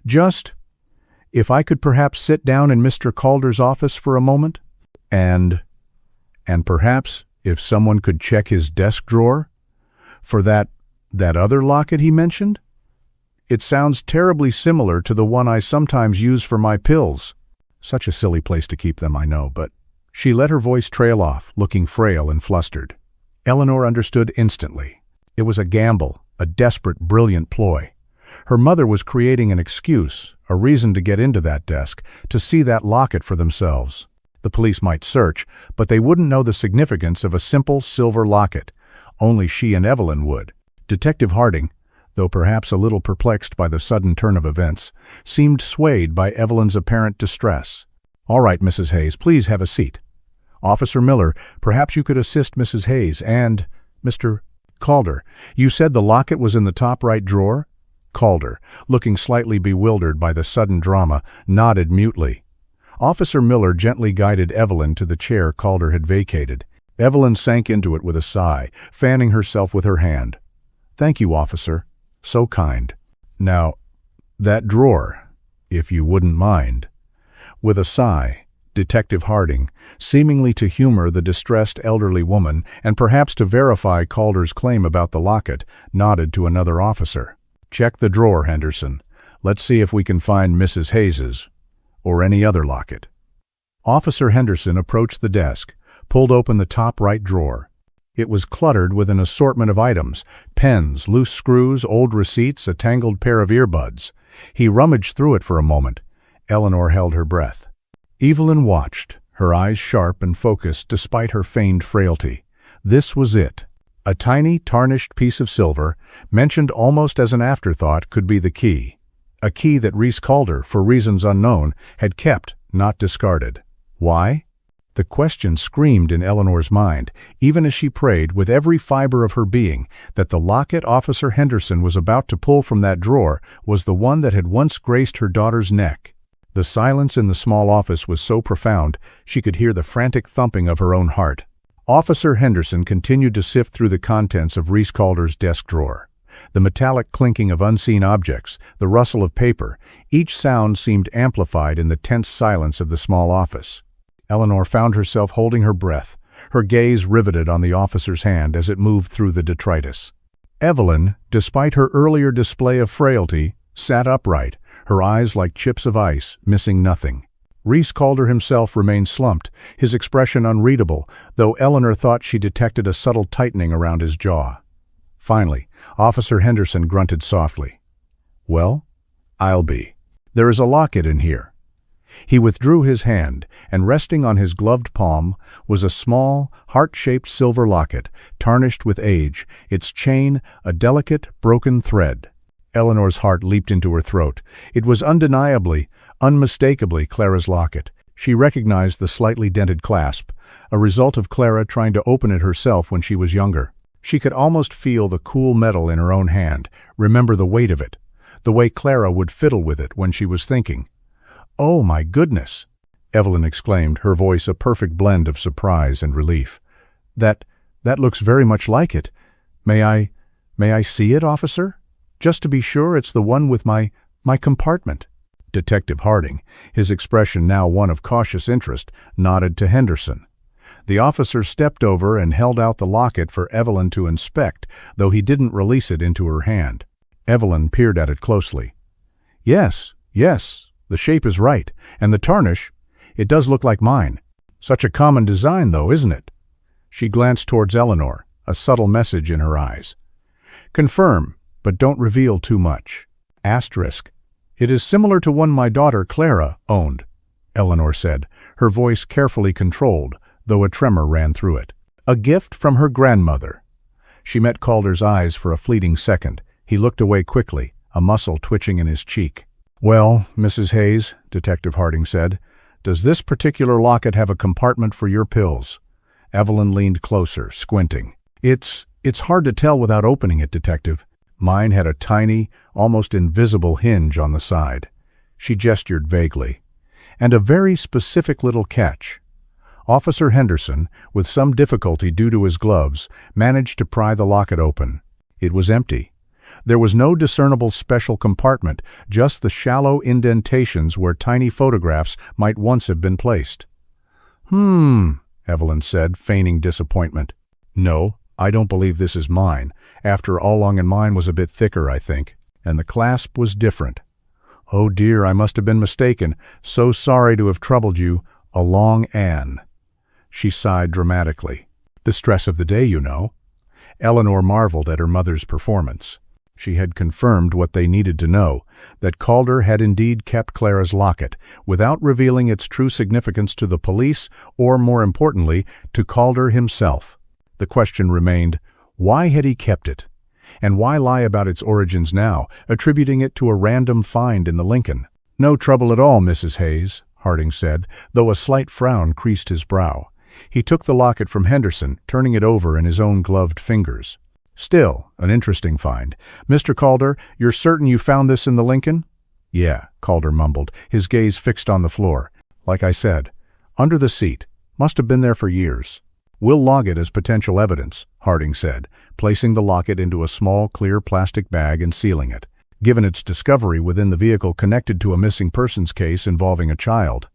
"Just, if I could perhaps sit down in Mr. Calder's office for a moment? And perhaps if someone could check his desk drawer? For that other locket he mentioned? It sounds terribly similar to the one I sometimes use for my pills. Such a silly place to keep them, I know, but..." She let her voice trail off, looking frail and flustered. Eleanor understood instantly. It was a gamble, a desperate, brilliant ploy. Her mother was creating an excuse, a reason to get into that desk, to see that locket for themselves. The police might search, but they wouldn't know the significance of a simple silver locket. Only she and Evelyn would. Detective Harding, though perhaps a little perplexed by the sudden turn of events, seemed swayed by Evelyn's apparent distress. "All right, Mrs. Hayes, please have a seat. Officer Miller, perhaps you could assist Mrs. Hayes and Mr. Calder. You said the locket was in the top right drawer?" Calder, looking slightly bewildered by the sudden drama, nodded mutely. Officer Miller gently guided Evelyn to the chair Calder had vacated. Evelyn sank into it with a sigh, fanning herself with her hand. "Thank you, officer. So kind. Now, that drawer, if you wouldn't mind." With a sigh, Detective Harding, seemingly to humor the distressed elderly woman and perhaps to verify Calder's claim about the locket, nodded to another officer. "Check the drawer, Henderson. Let's see if we can find Mrs. Hayes's, or any other locket." Officer Henderson approached the desk, pulled open the top right drawer. It was cluttered with an assortment of items: pens, loose screws, old receipts, a tangled pair of earbuds. He rummaged through it for a moment. Eleanor held her breath. Evelyn watched, her eyes sharp and focused despite her feigned frailty. This was it. A tiny, tarnished piece of silver, mentioned almost as an afterthought, could be the key. A key that Reese Calder, for reasons unknown, had kept, not discarded. Why? The question screamed in Eleanor's mind, even as she prayed with every fiber of her being that the locket Officer Henderson was about to pull from that drawer was the one that had once graced her daughter's neck. The silence in the small office was so profound she could hear the frantic thumping of her own heart. Officer Henderson continued to sift through the contents of Reese Calder's desk drawer. The metallic clinking of unseen objects, the rustle of paper, each sound seemed amplified in the tense silence of the small office. Eleanor found herself holding her breath, her gaze riveted on the officer's hand as it moved through the detritus. Evelyn, despite her earlier display of frailty, sat upright, her eyes like chips of ice, missing nothing. Reese Calder himself remained slumped, his expression unreadable, though Eleanor thought she detected a subtle tightening around his jaw. Finally, Officer Henderson grunted softly. "Well, I'll be. There is a locket in here." He withdrew his hand, and resting on his gloved palm was a small, heart-shaped silver locket, tarnished with age, its chain a delicate, broken thread. Eleanor's heart leaped into her throat. It was undeniably, unmistakably Clara's locket. She recognized the slightly dented clasp, a result of Clara trying to open it herself when she was younger. She could almost feel the cool metal in her own hand, remember the weight of it, the way Clara would fiddle with it when she was thinking. "Oh, my goodness!" Evelyn exclaimed, her voice a perfect blend of surprise and relief. That looks very much like it. May I see it, officer? Just to be sure it's the one with my compartment." Detective Harding, his expression now one of cautious interest, nodded to Henderson. The officer stepped over and held out the locket for Evelyn to inspect, though he didn't release it into her hand. Evelyn peered at it closely. Yes, the shape is right, and the tarnish, it does look like mine. Such a common design, though, isn't it?" She glanced towards Eleanor, a subtle message in her eyes. "Confirm, but don't reveal too much. Asterisk. It is similar to one my daughter Clara owned," Eleanor said, her voice carefully controlled, though a tremor ran through it. "A gift from her grandmother." She met Calder's eyes for a fleeting second. He looked away quickly, a muscle twitching in his cheek. "Well, Mrs. Hayes," Detective Harding said, "does this particular locket have a compartment for your pills?" Evelyn leaned closer, squinting. It's hard to tell without opening it, Detective. Mine had a tiny, almost invisible hinge on the side." She gestured vaguely. "And a very specific little catch." Officer Henderson, with some difficulty due to his gloves, managed to pry the locket open. It was empty. There was no discernible special compartment, just the shallow indentations where tiny photographs might once have been placed. Evelyn said, feigning disappointment. "No, I don't believe this is mine. After all along, and mine was a bit thicker, I think. And the clasp was different. Oh dear, I must have been mistaken. So sorry to have troubled you. Along Anne." She sighed dramatically. "The stress of the day, you know." Eleanor marveled at her mother's performance. She had confirmed what they needed to know, that Calder had indeed kept Clara's locket, without revealing its true significance to the police or, more importantly, to Calder himself. The question remained, why had he kept it? And why lie about its origins now, attributing it to a random find in the Lincoln? "No trouble at all, Mrs. Hayes," Harding said, though a slight frown creased his brow. He took the locket from Henderson, turning it over in his own gloved fingers. "Still, an interesting find. Mr. Calder, you're certain you found this in the Lincoln?" "Yeah," Calder mumbled, his gaze fixed on the floor. "Like I said, under the seat. Must have been there for years." "We'll log it as potential evidence," Harding said, placing the locket into a small, clear plastic bag and sealing it, given its discovery within the vehicle connected to a missing persons case involving a child.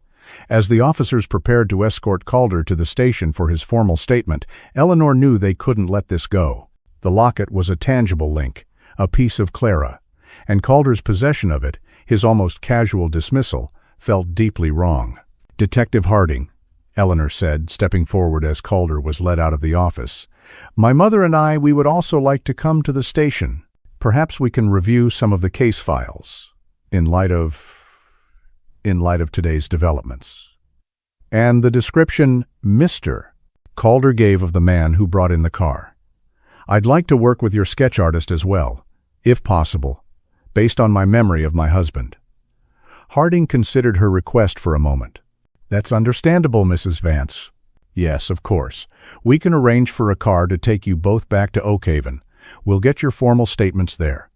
As the officers prepared to escort Calder to the station for his formal statement, Eleanor knew they couldn't let this go. The locket was a tangible link, a piece of Clara, and Calder's possession of it, his almost casual dismissal, felt deeply wrong. "Detective Harding," Eleanor said, stepping forward as Calder was led out of the office. "My mother and we would also like to come to the station. Perhaps we can review some of the case files, in light of today's developments." "And the description, Mr. Calder gave of the man who brought in the car. I'd like to work with your sketch artist as well, if possible, based on my memory of my husband." Harding considered her request for a moment. "That's understandable, Mrs. Vance." "Yes, of course. We can arrange for a car to take you both back to Oakhaven. We'll get your formal statements there."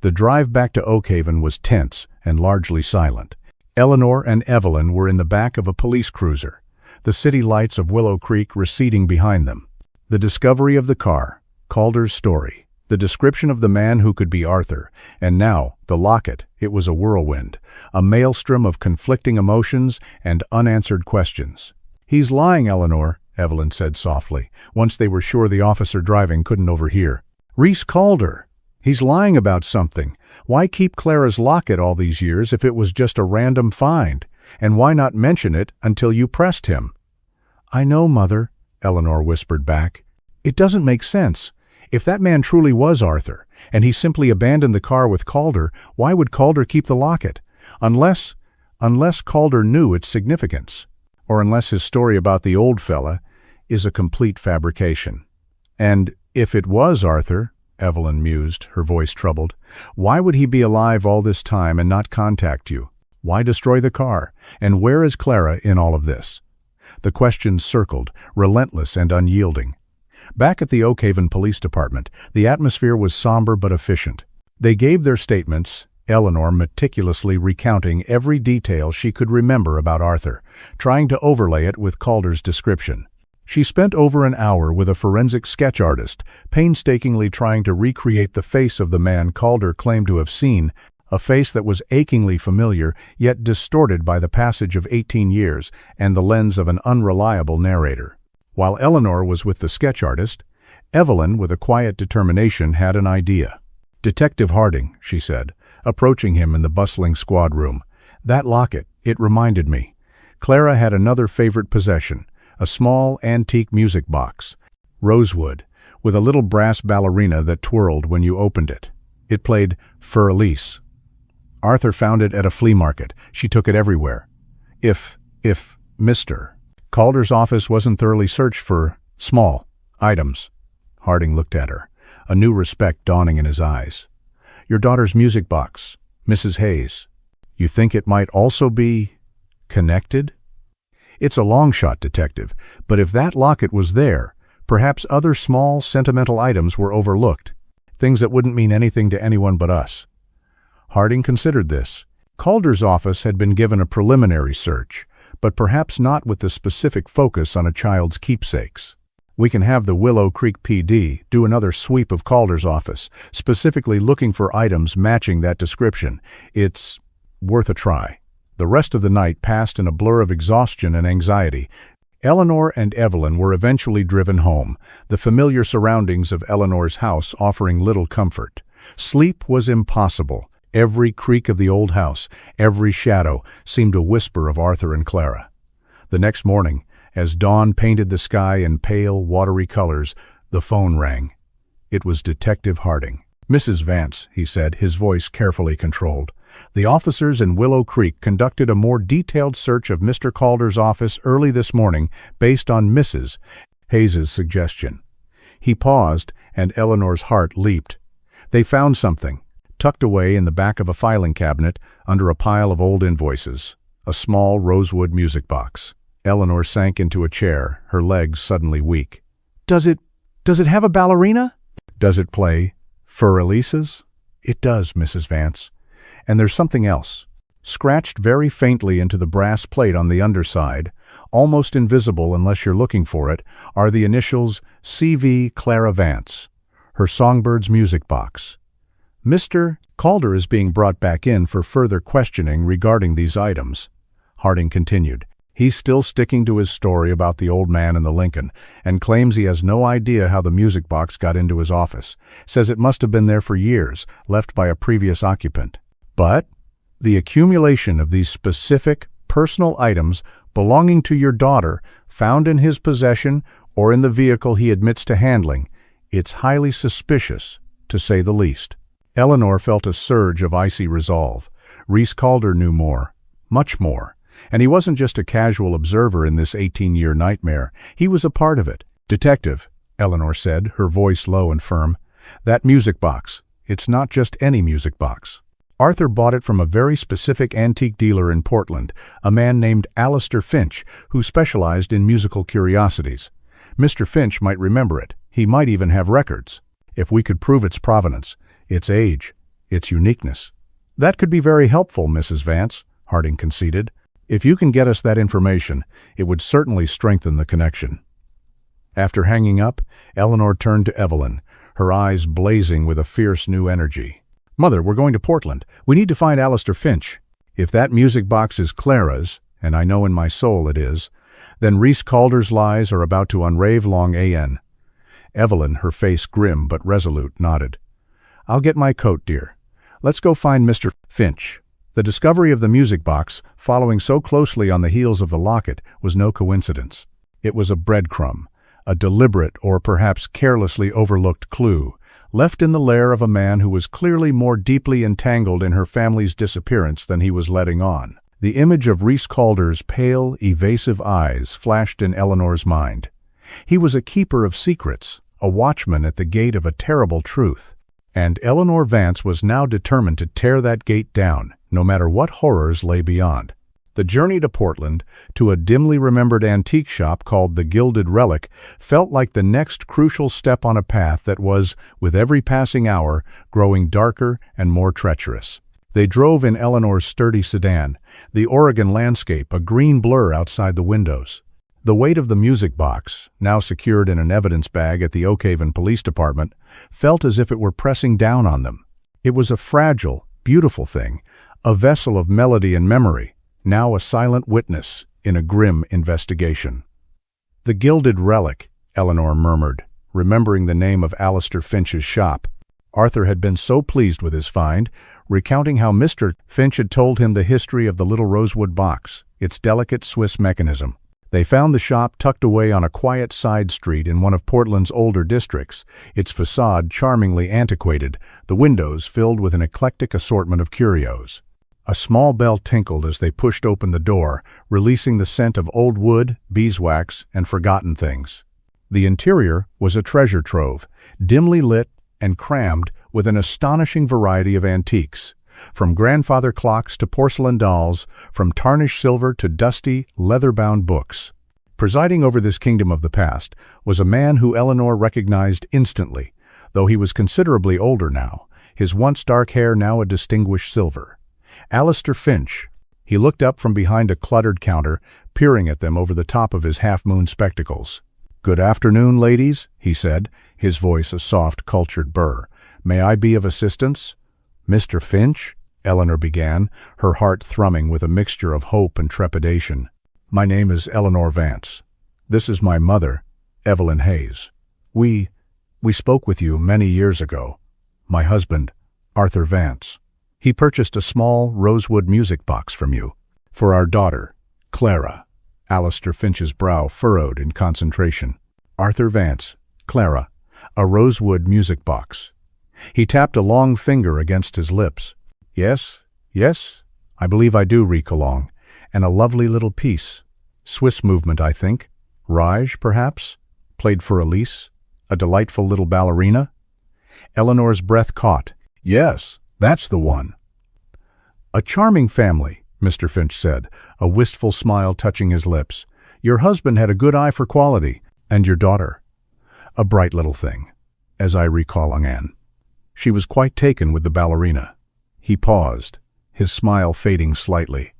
The drive back to Oakhaven was tense and largely silent. Eleanor and Evelyn were in the back of a police cruiser, the city lights of Willow Creek receding behind them. The discovery of the car, Calder's story, the description of the man who could be Arthur, and now the locket. It was a whirlwind, a maelstrom of conflicting emotions and unanswered questions. "He's lying, Eleanor," Evelyn said softly, once they were sure the officer driving couldn't overhear. "Reese Calder. He's lying about something. Why keep Clara's locket all these years if it was just a random find? And why not mention it until you pressed him?" "I know, Mother," Eleanor whispered back. "It doesn't make sense. If that man truly was Arthur, and he simply abandoned the car with Calder, why would Calder keep the locket? Unless Calder knew its significance. Or unless his story about the old fella is a complete fabrication. And if it was Arthur," Evelyn mused, her voice troubled, "why would he be alive all this time and not contact you? Why destroy the car? And where is Clara in all of this?" The questions circled, relentless and unyielding. Back at the Oakhaven Police Department, the atmosphere was somber but efficient. They gave their statements, Eleanor meticulously recounting every detail she could remember about Arthur, trying to overlay it with Calder's description. She spent over an hour with a forensic sketch artist, painstakingly trying to recreate the face of the man Calder claimed to have seen, a face that was achingly familiar, yet distorted by the passage of 18 years and the lens of an unreliable narrator. While Eleanor was with the sketch artist, Evelyn, with a quiet determination, had an idea. "Detective Harding," she said, approaching him in the bustling squad room. "That locket, it reminded me. Clara had another favorite possession, a small antique music box, rosewood, with a little brass ballerina that twirled when you opened it. It played Fur Elise. Arthur found it at a flea market. She took it everywhere. If Mr. Calder's office wasn't thoroughly searched for small items." Harding looked at her, a new respect dawning in his eyes. "Your daughter's music box, Mrs. Hayes. You think it might also be connected?" "It's a long shot, Detective, but if that locket was there, perhaps other small, sentimental items were overlooked, things that wouldn't mean anything to anyone but us." Harding considered this. Calder's office had been given a preliminary search, but perhaps not with the specific focus on a child's keepsakes. "We can have the Willow Creek PD do another sweep of Calder's office, specifically looking for items matching that description. It's worth a try." The rest of the night passed in a blur of exhaustion and anxiety. Eleanor and Evelyn were eventually driven home, the familiar surroundings of Eleanor's house offering little comfort. Sleep was impossible. Every creak of the old house, every shadow, seemed a whisper of Arthur and Clara. The next morning, as dawn painted the sky in pale, watery colors, the phone rang. It was Detective Harding. "Mrs. Vance," he said, his voice carefully controlled. "The officers in Willow Creek conducted a more detailed search of Mr. Calder's office early this morning based on Mrs. Hayes' suggestion." He paused, and Eleanor's heart leaped. "They found something, tucked away in the back of a filing cabinet under a pile of old invoices, a small rosewood music box." Eleanor sank into a chair, her legs suddenly weak. Does it have a ballerina?" "Does it play Fur Elise's?" "It does, Mrs. Vance. And there's something else. Scratched very faintly into the brass plate on the underside, almost invisible unless you're looking for it, are the initials C.V. Clara Vance, her Songbird's music box. Mr. Calder is being brought back in for further questioning regarding these items. Harding continued. He's still sticking to his story about the old man and the Lincoln, and claims he has no idea how the music box got into his office. Says it must have been there for years, left by a previous occupant. But the accumulation of these specific, personal items belonging to your daughter, found in his possession or in the vehicle he admits to handling, it's highly suspicious, to say the least. Eleanor felt a surge of icy resolve. Reese Calder knew more, much more. And he wasn't just a casual observer in this 18-year nightmare. He was a part of it. "Detective," Eleanor said, her voice low and firm, "that music box, it's not just any music box. Arthur bought it from a very specific antique dealer in Portland, a man named Alistair Finch, who specialized in musical curiosities. Mr. Finch might remember it. He might even have records. If we could prove its provenance, its age, its uniqueness." "That could be very helpful, Mrs. Vance," Harding conceded. "If you can get us that information, it would certainly strengthen the connection." After hanging up, Eleanor turned to Evelyn, her eyes blazing with a fierce new energy. "Mother, we're going to Portland. We need to find Alistair Finch. If that music box is Clara's, and I know in my soul it is, then Reese Calder's lies are about to unrave long an." Evelyn, her face grim but resolute, nodded. "I'll get my coat, dear. Let's go find Mr. Finch." The discovery of the music box, following so closely on the heels of the locket, was no coincidence. It was a breadcrumb, a deliberate or perhaps carelessly overlooked clue, left in the lair of a man who was clearly more deeply entangled in her family's disappearance than he was letting on. The image of Reese Calder's pale, evasive eyes flashed in Eleanor's mind. He was a keeper of secrets, a watchman at the gate of a terrible truth. And Eleanor Vance was now determined to tear that gate down, no matter what horrors lay beyond. The journey to Portland, to a dimly remembered antique shop called the Gilded Relic, felt like the next crucial step on a path that was, with every passing hour, growing darker and more treacherous. They drove in Eleanor's sturdy sedan, the Oregon landscape a green blur outside the windows. The weight of the music box, now secured in an evidence bag at the Oakhaven Police Department, felt as if it were pressing down on them. It was a fragile, beautiful thing, a vessel of melody and memory, now a silent witness in a grim investigation. "The Gilded Relic," Eleanor murmured, remembering the name of Alistair Finch's shop. Arthur had been so pleased with his find, recounting how Mr. Finch had told him the history of the little rosewood box, its delicate Swiss mechanism. They found the shop tucked away on a quiet side street in one of Portland's older districts, its facade charmingly antiquated, the windows filled with an eclectic assortment of curios. A small bell tinkled as they pushed open the door, releasing the scent of old wood, beeswax, and forgotten things. The interior was a treasure trove, dimly lit and crammed with an astonishing variety of antiques. From grandfather clocks to porcelain dolls, from tarnished silver to dusty, leather-bound books. Presiding over this kingdom of the past was a man who Eleanor recognized instantly, though he was considerably older now, his once dark hair now a distinguished silver. Alistair Finch. He looked up from behind a cluttered counter, peering at them over the top of his half-moon spectacles. "Good afternoon, ladies," he said, his voice a soft, cultured burr. "May I be of assistance?" "Mr. Finch?" Eleanor began, her heart thrumming with a mixture of hope and trepidation. "My name is Eleanor Vance. This is my mother, Evelyn Hayes. We spoke with you many years ago. My husband, Arthur Vance. He purchased a small rosewood music box from you. For our daughter, Clara." Alistair Finch's brow furrowed in concentration. "Arthur Vance, Clara, a rosewood music box." He tapped a long finger against his lips. Yes, I believe I do recolong. And a lovely little piece. Swiss movement, I think. Rage, perhaps? Played for Elise? A delightful little ballerina?" Eleanor's breath caught. "Yes, that's the one." "A charming family," Mr. Finch said, a wistful smile touching his lips. "Your husband had a good eye for quality, and your daughter. A bright little thing, as I recall Anne. She was quite taken with the ballerina." He paused, his smile fading slightly.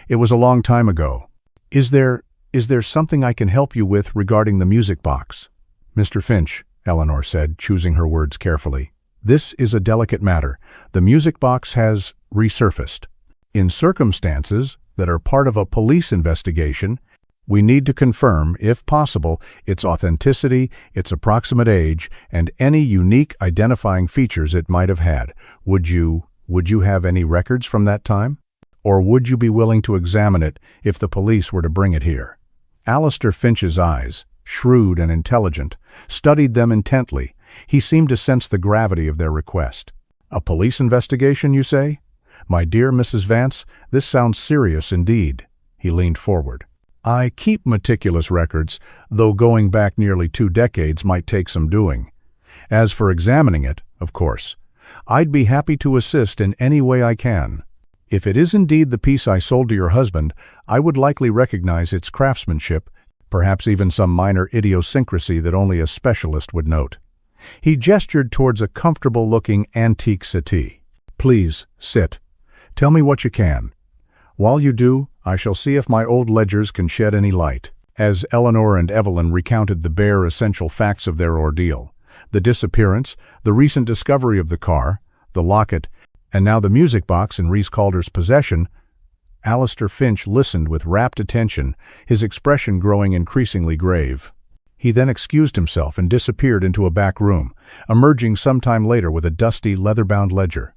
"It was a long time ago. Is there something I can help you with regarding the music box?" "Mr. Finch," Eleanor said, choosing her words carefully, "this is a delicate matter. The music box has resurfaced. In circumstances that are part of a police investigation, we need to confirm, if possible, its authenticity, its approximate age, and any unique identifying features it might have had. Would you have any records from that time? Or would you be willing to examine it if the police were to bring it here?" Alistair Finch's eyes, shrewd and intelligent, studied them intently. He seemed to sense the gravity of their request. "A police investigation, you say? My dear Mrs. Vance, this sounds serious indeed." He leaned forward. "I keep meticulous records, though going back nearly 2 decades might take some doing. As for examining it, of course, I'd be happy to assist in any way I can. If it is indeed the piece I sold to your husband, I would likely recognize its craftsmanship, perhaps even some minor idiosyncrasy that only a specialist would note." He gestured towards a comfortable-looking antique settee. "Please, sit. Tell me what you can. While you do, I shall see if my old ledgers can shed any light." As Eleanor and Evelyn recounted the bare essential facts of their ordeal, the disappearance, the recent discovery of the car, the locket, and now the music box in Reese Calder's possession, Alistair Finch listened with rapt attention, his expression growing increasingly grave. He then excused himself and disappeared into a back room, emerging sometime later with a dusty, leather-bound ledger.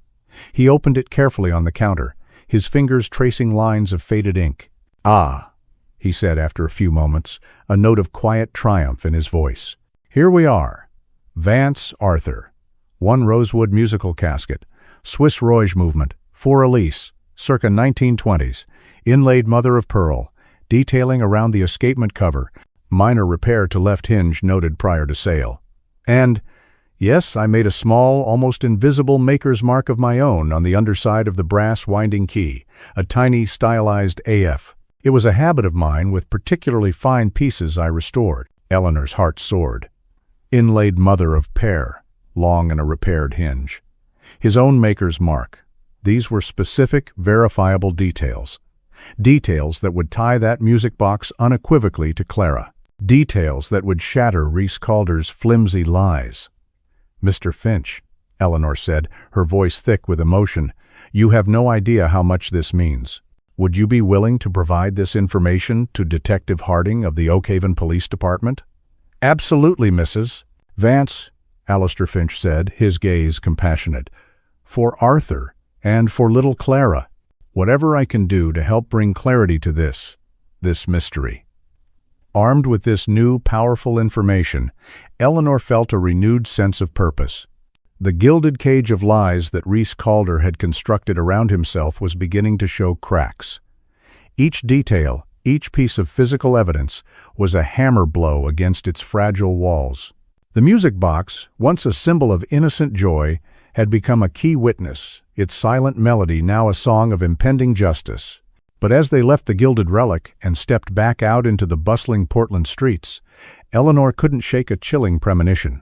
He opened it carefully on the counter, his fingers tracing lines of faded ink. "Ah," he said after a few moments, a note of quiet triumph in his voice. "Here we are. Vance Arthur. 1 rosewood musical casket. Swiss Rouge movement. 4 Elise. Circa 1920s. Inlaid mother of pearl. Detailing around the escapement cover. Minor repair to left hinge noted prior to sale. And, yes, I made a small, almost invisible maker's mark of my own on the underside of the brass winding key, a tiny stylized AF. It was a habit of mine with particularly fine pieces I restored." Eleanor's heart soared. Inlaid mother of pear, long and a repaired hinge. His own maker's mark. These were specific, verifiable details. Details that would tie that music box unequivocally to Clara. Details that would shatter Reese Calder's flimsy lies. "Mr. Finch," Eleanor said, her voice thick with emotion, "you have no idea how much this means. Would you be willing to provide this information to Detective Harding of the Oakhaven Police Department?" "Absolutely, Mrs. Vance," Alistair Finch said, his gaze compassionate. "For Arthur and for little Clara. Whatever I can do to help bring clarity to this mystery." Armed with this new, powerful information, Eleanor felt a renewed sense of purpose. The gilded cage of lies that Reese Calder had constructed around himself was beginning to show cracks. Each detail, each piece of physical evidence, was a hammer blow against its fragile walls. The music box, once a symbol of innocent joy, had become a key witness, its silent melody now a song of impending justice. But as they left the gilded relic and stepped back out into the bustling Portland streets, Eleanor couldn't shake a chilling premonition.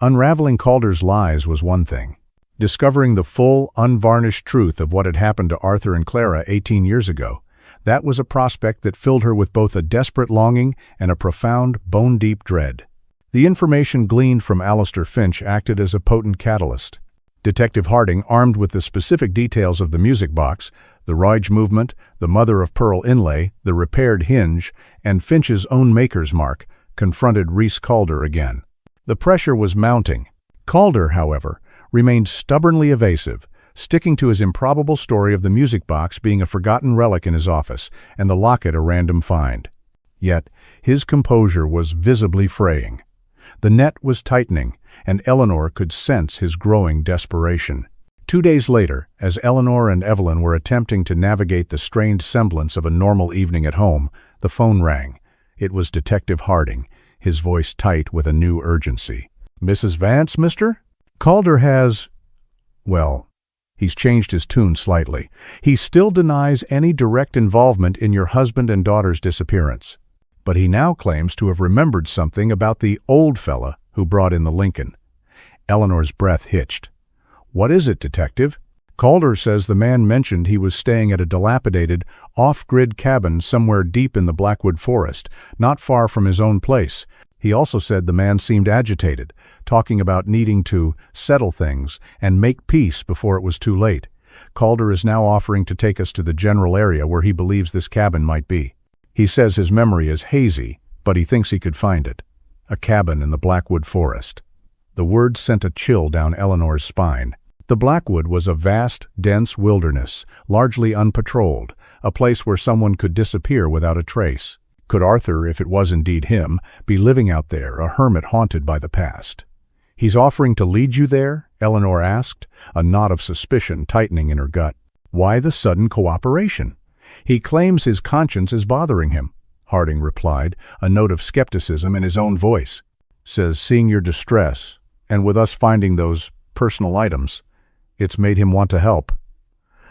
Unraveling Calder's lies was one thing. Discovering the full, unvarnished truth of what had happened to Arthur and Clara 18 years ago, that was a prospect that filled her with both a desperate longing and a profound, bone-deep dread. The information gleaned from Alistair Finch acted as a potent catalyst. Detective Harding, armed with the specific details of the music box, the Rouge movement, the mother-of-pearl inlay, the repaired hinge, and Finch's own maker's mark, confronted Reese Calder again. The pressure was mounting. Calder, however, remained stubbornly evasive, sticking to his improbable story of the music box being a forgotten relic in his office and the locket a random find. Yet, his composure was visibly fraying. The net was tightening, and Eleanor could sense his growing desperation. 2 days later, as Eleanor and Evelyn were attempting to navigate the strained semblance of a normal evening at home, the phone rang. It was Detective Harding, his voice tight with a new urgency. "Mrs. Vance, mister? Calder has... well, he's changed his tune slightly. He still denies any direct involvement in your husband and daughter's disappearance. But he now claims to have remembered something about the old fella who brought in the Lincoln." Eleanor's breath hitched. "What is it, Detective?" Calder says the man mentioned he was staying at a dilapidated, off-grid cabin somewhere deep in the Blackwood Forest, not far from his own place. He also said the man seemed agitated, talking about needing to settle things and make peace before it was too late. Calder is now offering to take us to the general area where he believes this cabin might be. He says his memory is hazy, but he thinks he could find it. A cabin in the Blackwood Forest. The words sent a chill down Eleanor's spine. The Blackwood was a vast, dense wilderness, largely unpatrolled, a place where someone could disappear without a trace. Could Arthur, if it was indeed him, be living out there, a hermit haunted by the past? "He's offering to lead you there?" Eleanor asked, a knot of suspicion tightening in her gut. "Why the sudden cooperation?" "He claims his conscience is bothering him," Harding replied, a note of skepticism in his own voice. "Says seeing your distress, and with us finding those personal items, it's made him want to help.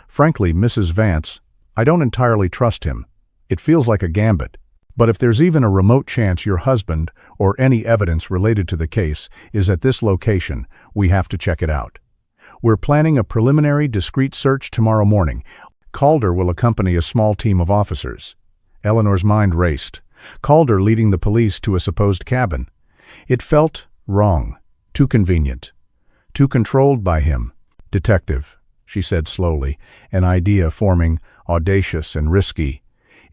Frankly, Mrs. Vance, I don't entirely trust him. It feels like a gambit. But if there's even a remote chance your husband, or any evidence related to the case, is at this location, we have to check it out. We're planning a preliminary, discreet search tomorrow morning. Calder will accompany a small team of officers." Eleanor's mind raced. Calder leading the police to a supposed cabin. It felt wrong, too convenient, too controlled by him. "Detective," she said slowly, an idea forming, audacious and risky.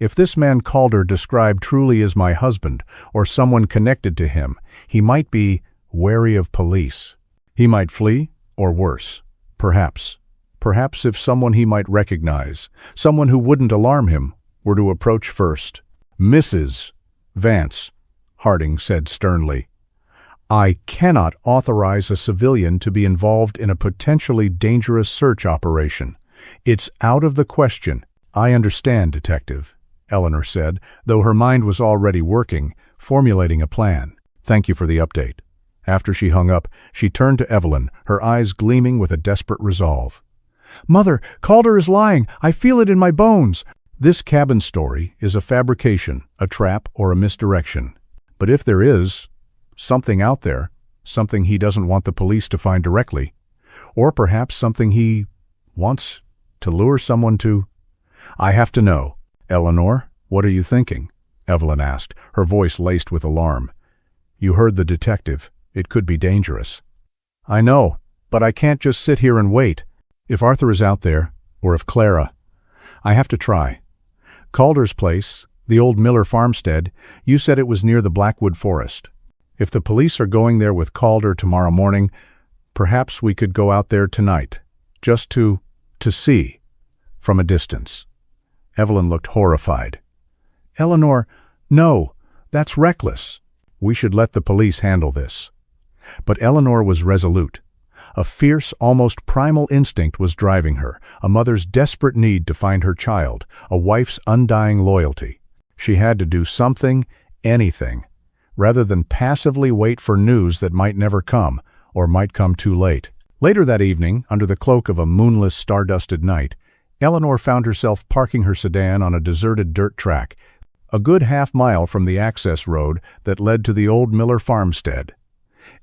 "If this man Calder described truly is my husband, or someone connected to him, he might be wary of police. He might flee, or worse. Perhaps if someone he might recognize, someone who wouldn't alarm him, were to approach first." "Mrs. Vance," Harding said sternly, "I cannot authorize a civilian to be involved in a potentially dangerous search operation. It's out of the question." "I understand, Detective," Eleanor said, though her mind was already working, formulating a plan. "Thank you for the update." After she hung up, she turned to Evelyn, her eyes gleaming with a desperate resolve. "Mother, Calder is lying. I feel it in my bones." "This cabin story is a fabrication, a trap, or a misdirection. But if there is something out there, something he doesn't want the police to find directly, or perhaps something he wants to lure someone to, I have to know." "Eleanor, what are you thinking?" Evelyn asked, her voice laced with alarm. "You heard the detective. It could be dangerous." "I know, but I can't just sit here and wait. If Arthur is out there, or if Clara, I have to try. Calder's place, the old Miller farmstead, you said it was near the Blackwood Forest. If the police are going there with Calder tomorrow morning, perhaps we could go out there tonight, just to see, from a distance." Evelyn looked horrified. "Eleanor, no, that's reckless. We should let the police handle this." But Eleanor was resolute. A fierce, almost primal instinct was driving her, a mother's desperate need to find her child, a wife's undying loyalty. She had to do something, anything, rather than passively wait for news that might never come, or might come too late. Later that evening, under the cloak of a moonless, star-dusted night, Eleanor found herself parking her sedan on a deserted dirt track, a good half-mile from the access road that led to the old Miller farmstead.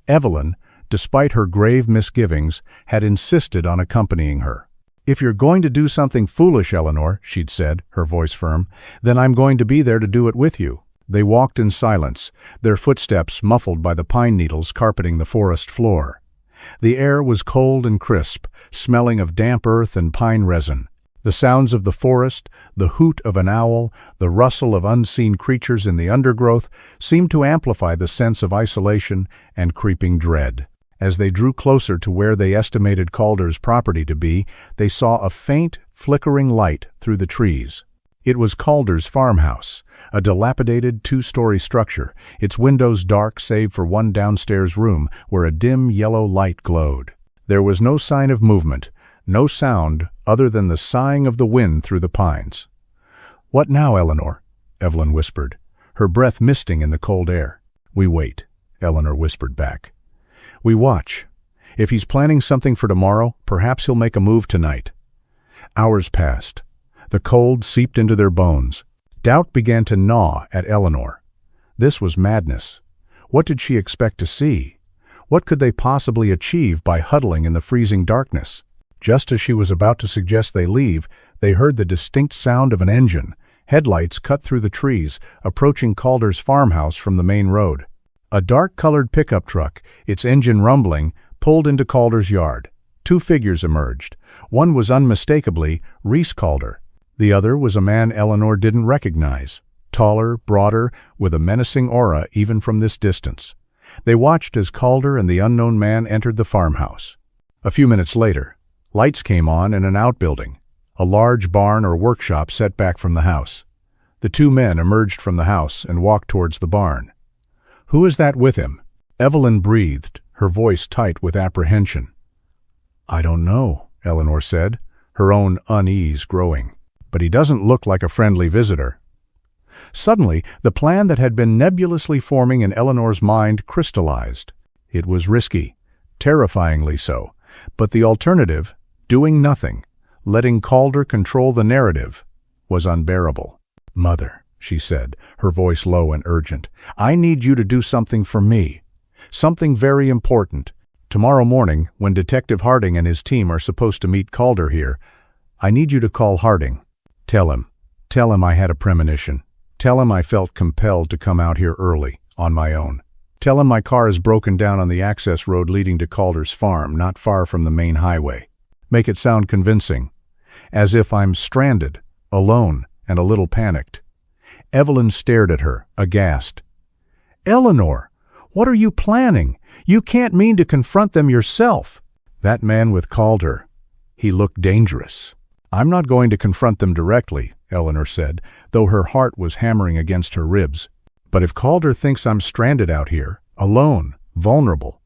Evelyn, despite her grave misgivings, had insisted on accompanying her. "If you're going to do something foolish, Eleanor," she'd said, her voice firm, "then I'm going to be there to do it with you." They walked in silence, their footsteps muffled by the pine needles carpeting the forest floor. The air was cold and crisp, smelling of damp earth and pine resin. The sounds of the forest, the hoot of an owl, the rustle of unseen creatures in the undergrowth seemed to amplify the sense of isolation and creeping dread. As they drew closer to where they estimated Calder's property to be, they saw a faint, flickering light through the trees. It was Calder's farmhouse, a dilapidated two-story structure, its windows dark save for one downstairs room where a dim yellow light glowed. There was no sign of movement, no sound other than the sighing of the wind through the pines. "What now, Eleanor?" Evelyn whispered, her breath misting in the cold air. "We wait," Eleanor whispered back. "We watch. If he's planning something for tomorrow, perhaps he'll make a move tonight." Hours passed. The cold seeped into their bones. Doubt began to gnaw at Eleanor. This was madness. What did she expect to see? What could they possibly achieve by huddling in the freezing darkness? Just as she was about to suggest they leave, they heard the distinct sound of an engine. Headlights cut through the trees, approaching Calder's farmhouse from the main road. A dark-colored pickup truck, its engine rumbling, pulled into Calder's yard. Two figures emerged. One was unmistakably Reese Calder. The other was a man Eleanor didn't recognize. Taller, broader, with a menacing aura even from this distance. They watched as Calder and the unknown man entered the farmhouse. A few minutes later, lights came on in an outbuilding, a large barn or workshop set back from the house. The two men emerged from the house and walked towards the barn. "Who is that with him?" Evelyn breathed, her voice tight with apprehension. "I don't know," Eleanor said, her own unease growing. "But he doesn't look like a friendly visitor." Suddenly, the plan that had been nebulously forming in Eleanor's mind crystallized. It was risky, terrifyingly so, but the alternative, doing nothing, letting Calder control the narrative, was unbearable. "Mother," she said, her voice low and urgent, "I need you to do something for me. Something very important. Tomorrow morning, when Detective Harding and his team are supposed to meet Calder here, I need you to call Harding. Tell him I had a premonition. Tell him I felt compelled to come out here early, on my own. Tell him my car is broken down on the access road leading to Calder's farm, not far from the main highway. Make it sound convincing, as if I'm stranded, alone, and a little panicked." Evelyn stared at her, aghast. "Eleanor, what are you planning? You can't mean to confront them yourself." "That man with Calder, he looked dangerous." "I'm not going to confront them directly," Eleanor said, though her heart was hammering against her ribs. "But if Calder thinks I'm stranded out here, alone, vulnerable,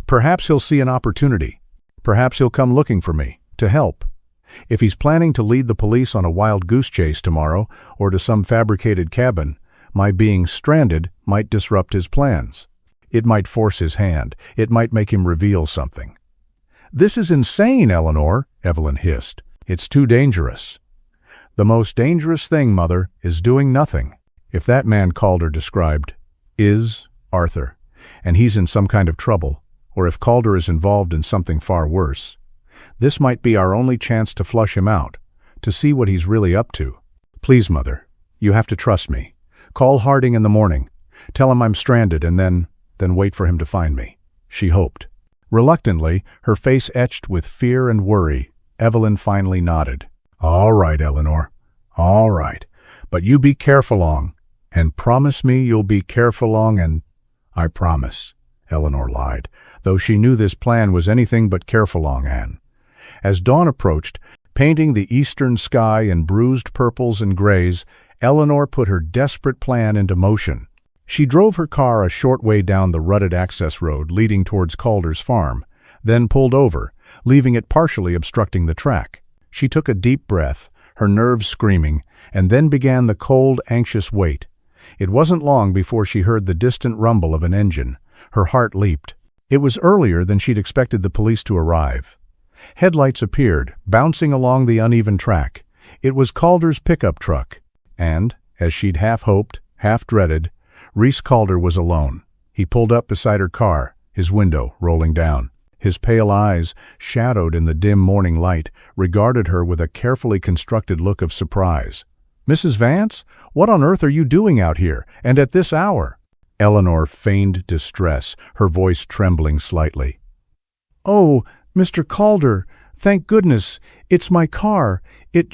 perhaps he'll see an opportunity. Perhaps he'll come looking for me, to help. If he's planning to lead the police on a wild goose chase tomorrow or to some fabricated cabin, my being stranded might disrupt his plans. It might force his hand. It might make him reveal something." "This is insane, Eleanor," Evelyn hissed. "It's too dangerous." "The most dangerous thing, Mother, is doing nothing. If that man Calder described is Arthur, and he's in some kind of trouble, or if Calder is involved in something far worse, this might be our only chance to flush him out, to see what he's really up to. Please, Mother, you have to trust me. Call Harding in the morning. Tell him I'm stranded and then wait for him to find me," she hoped. Reluctantly, her face etched with fear and worry, Evelyn finally nodded. "All right, Eleanor. All right. But you be careful-long, and promise me you'll be careful-long and—" "I promise," Eleanor lied, though she knew this plan was anything but careful-long, Anne. As dawn approached, painting the eastern sky in bruised purples and grays, Eleanor put her desperate plan into motion. She drove her car a short way down the rutted access road leading towards Calder's farm, then pulled over, leaving it partially obstructing the track. She took a deep breath, her nerves screaming, and then began the cold, anxious wait. It wasn't long before she heard the distant rumble of an engine. Her heart leaped. It was earlier than she'd expected the police to arrive. Headlights appeared, bouncing along the uneven track. It was Calder's pickup truck, and, as she'd half hoped, half dreaded, Reese Calder was alone. He pulled up beside her car, his window rolling down. His pale eyes, shadowed in the dim morning light, regarded her with a carefully constructed look of surprise. "Mrs. Vance, what on earth are you doing out here, and at this hour?" Eleanor feigned distress, her voice trembling slightly. "Oh, Mr. Calder, thank goodness, it's my car. It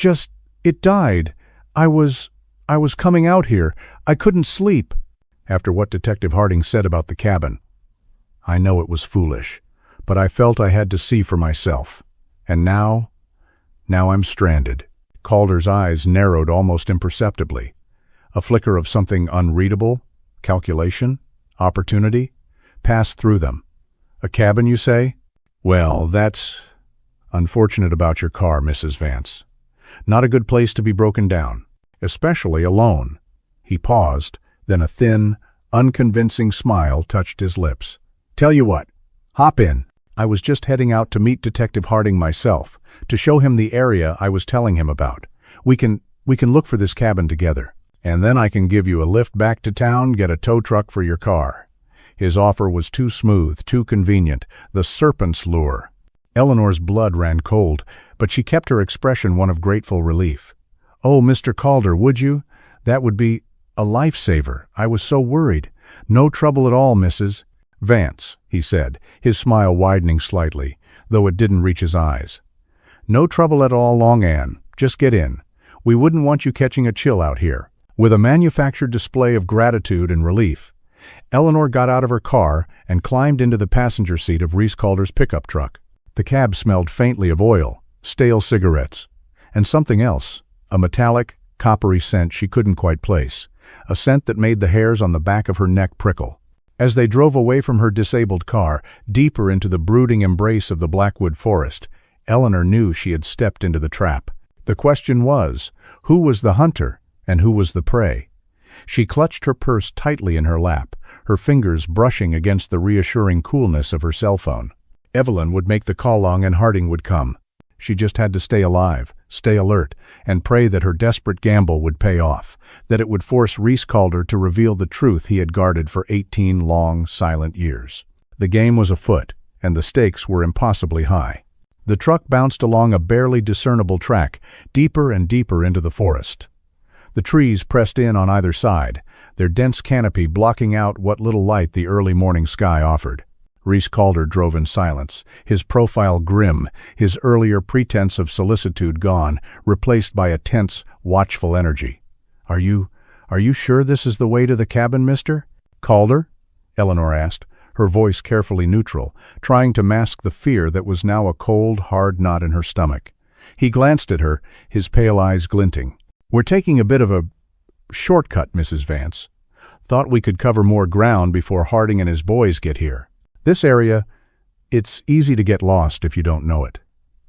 died. I was coming out here. I couldn't sleep." After what Detective Harding said about the cabin, "I know it was foolish, but I felt I had to see for myself. And now I'm stranded." Calder's eyes narrowed almost imperceptibly. A flicker of something unreadable, calculation, opportunity, passed through them. "A cabin, you say? Well, that's unfortunate about your car, Mrs. Vance. Not a good place to be broken down, especially alone." He paused, then a thin, unconvincing smile touched his lips. "Tell you what, hop in. I was just heading out to meet Detective Harding myself, to show him the area I was telling him about. We can look for this cabin together, and then I can give you a lift back to town, get a tow truck for your car." His offer was too smooth, too convenient, the serpent's lure. Eleanor's blood ran cold, but she kept her expression one of grateful relief. "Oh, Mr. Calder, would you? That would be a lifesaver. I was so worried." "No trouble at all, Mrs. Vance," he said, his smile widening slightly, though it didn't reach his eyes. "No trouble at all, Long Ann. Just get in. We wouldn't want you catching a chill out here." With a manufactured display of gratitude and relief, Eleanor got out of her car and climbed into the passenger seat of Reese Calder's pickup truck. The cab smelled faintly of oil, stale cigarettes, and something else, a metallic, coppery scent she couldn't quite place, a scent that made the hairs on the back of her neck prickle. As they drove away from her disabled car, deeper into the brooding embrace of the Blackwood forest, Eleanor knew she had stepped into the trap. The question was, who was the hunter and who was the prey? She clutched her purse tightly in her lap, her fingers brushing against the reassuring coolness of her cell phone. Evelyn would make the call long and Harding would come. She just had to stay alive, stay alert, and pray that her desperate gamble would pay off, that it would force Reese Calder to reveal the truth he had guarded for 18 long, silent years. The game was afoot, and the stakes were impossibly high. The truck bounced along a barely discernible track, deeper and deeper into the forest. The trees pressed in on either side, their dense canopy blocking out what little light the early morning sky offered. Reese Calder drove in silence, his profile grim, his earlier pretense of solicitude gone, replaced by a tense, watchful energy. Are you sure this is the way to the cabin, mister?" "Calder?" Eleanor asked, her voice carefully neutral, trying to mask the fear that was now a cold, hard knot in her stomach. He glanced at her, his pale eyes glinting. "We're taking a bit of a shortcut, Mrs. Vance. Thought we could cover more ground before Harding and his boys get here. This area, it's easy to get lost if you don't know it."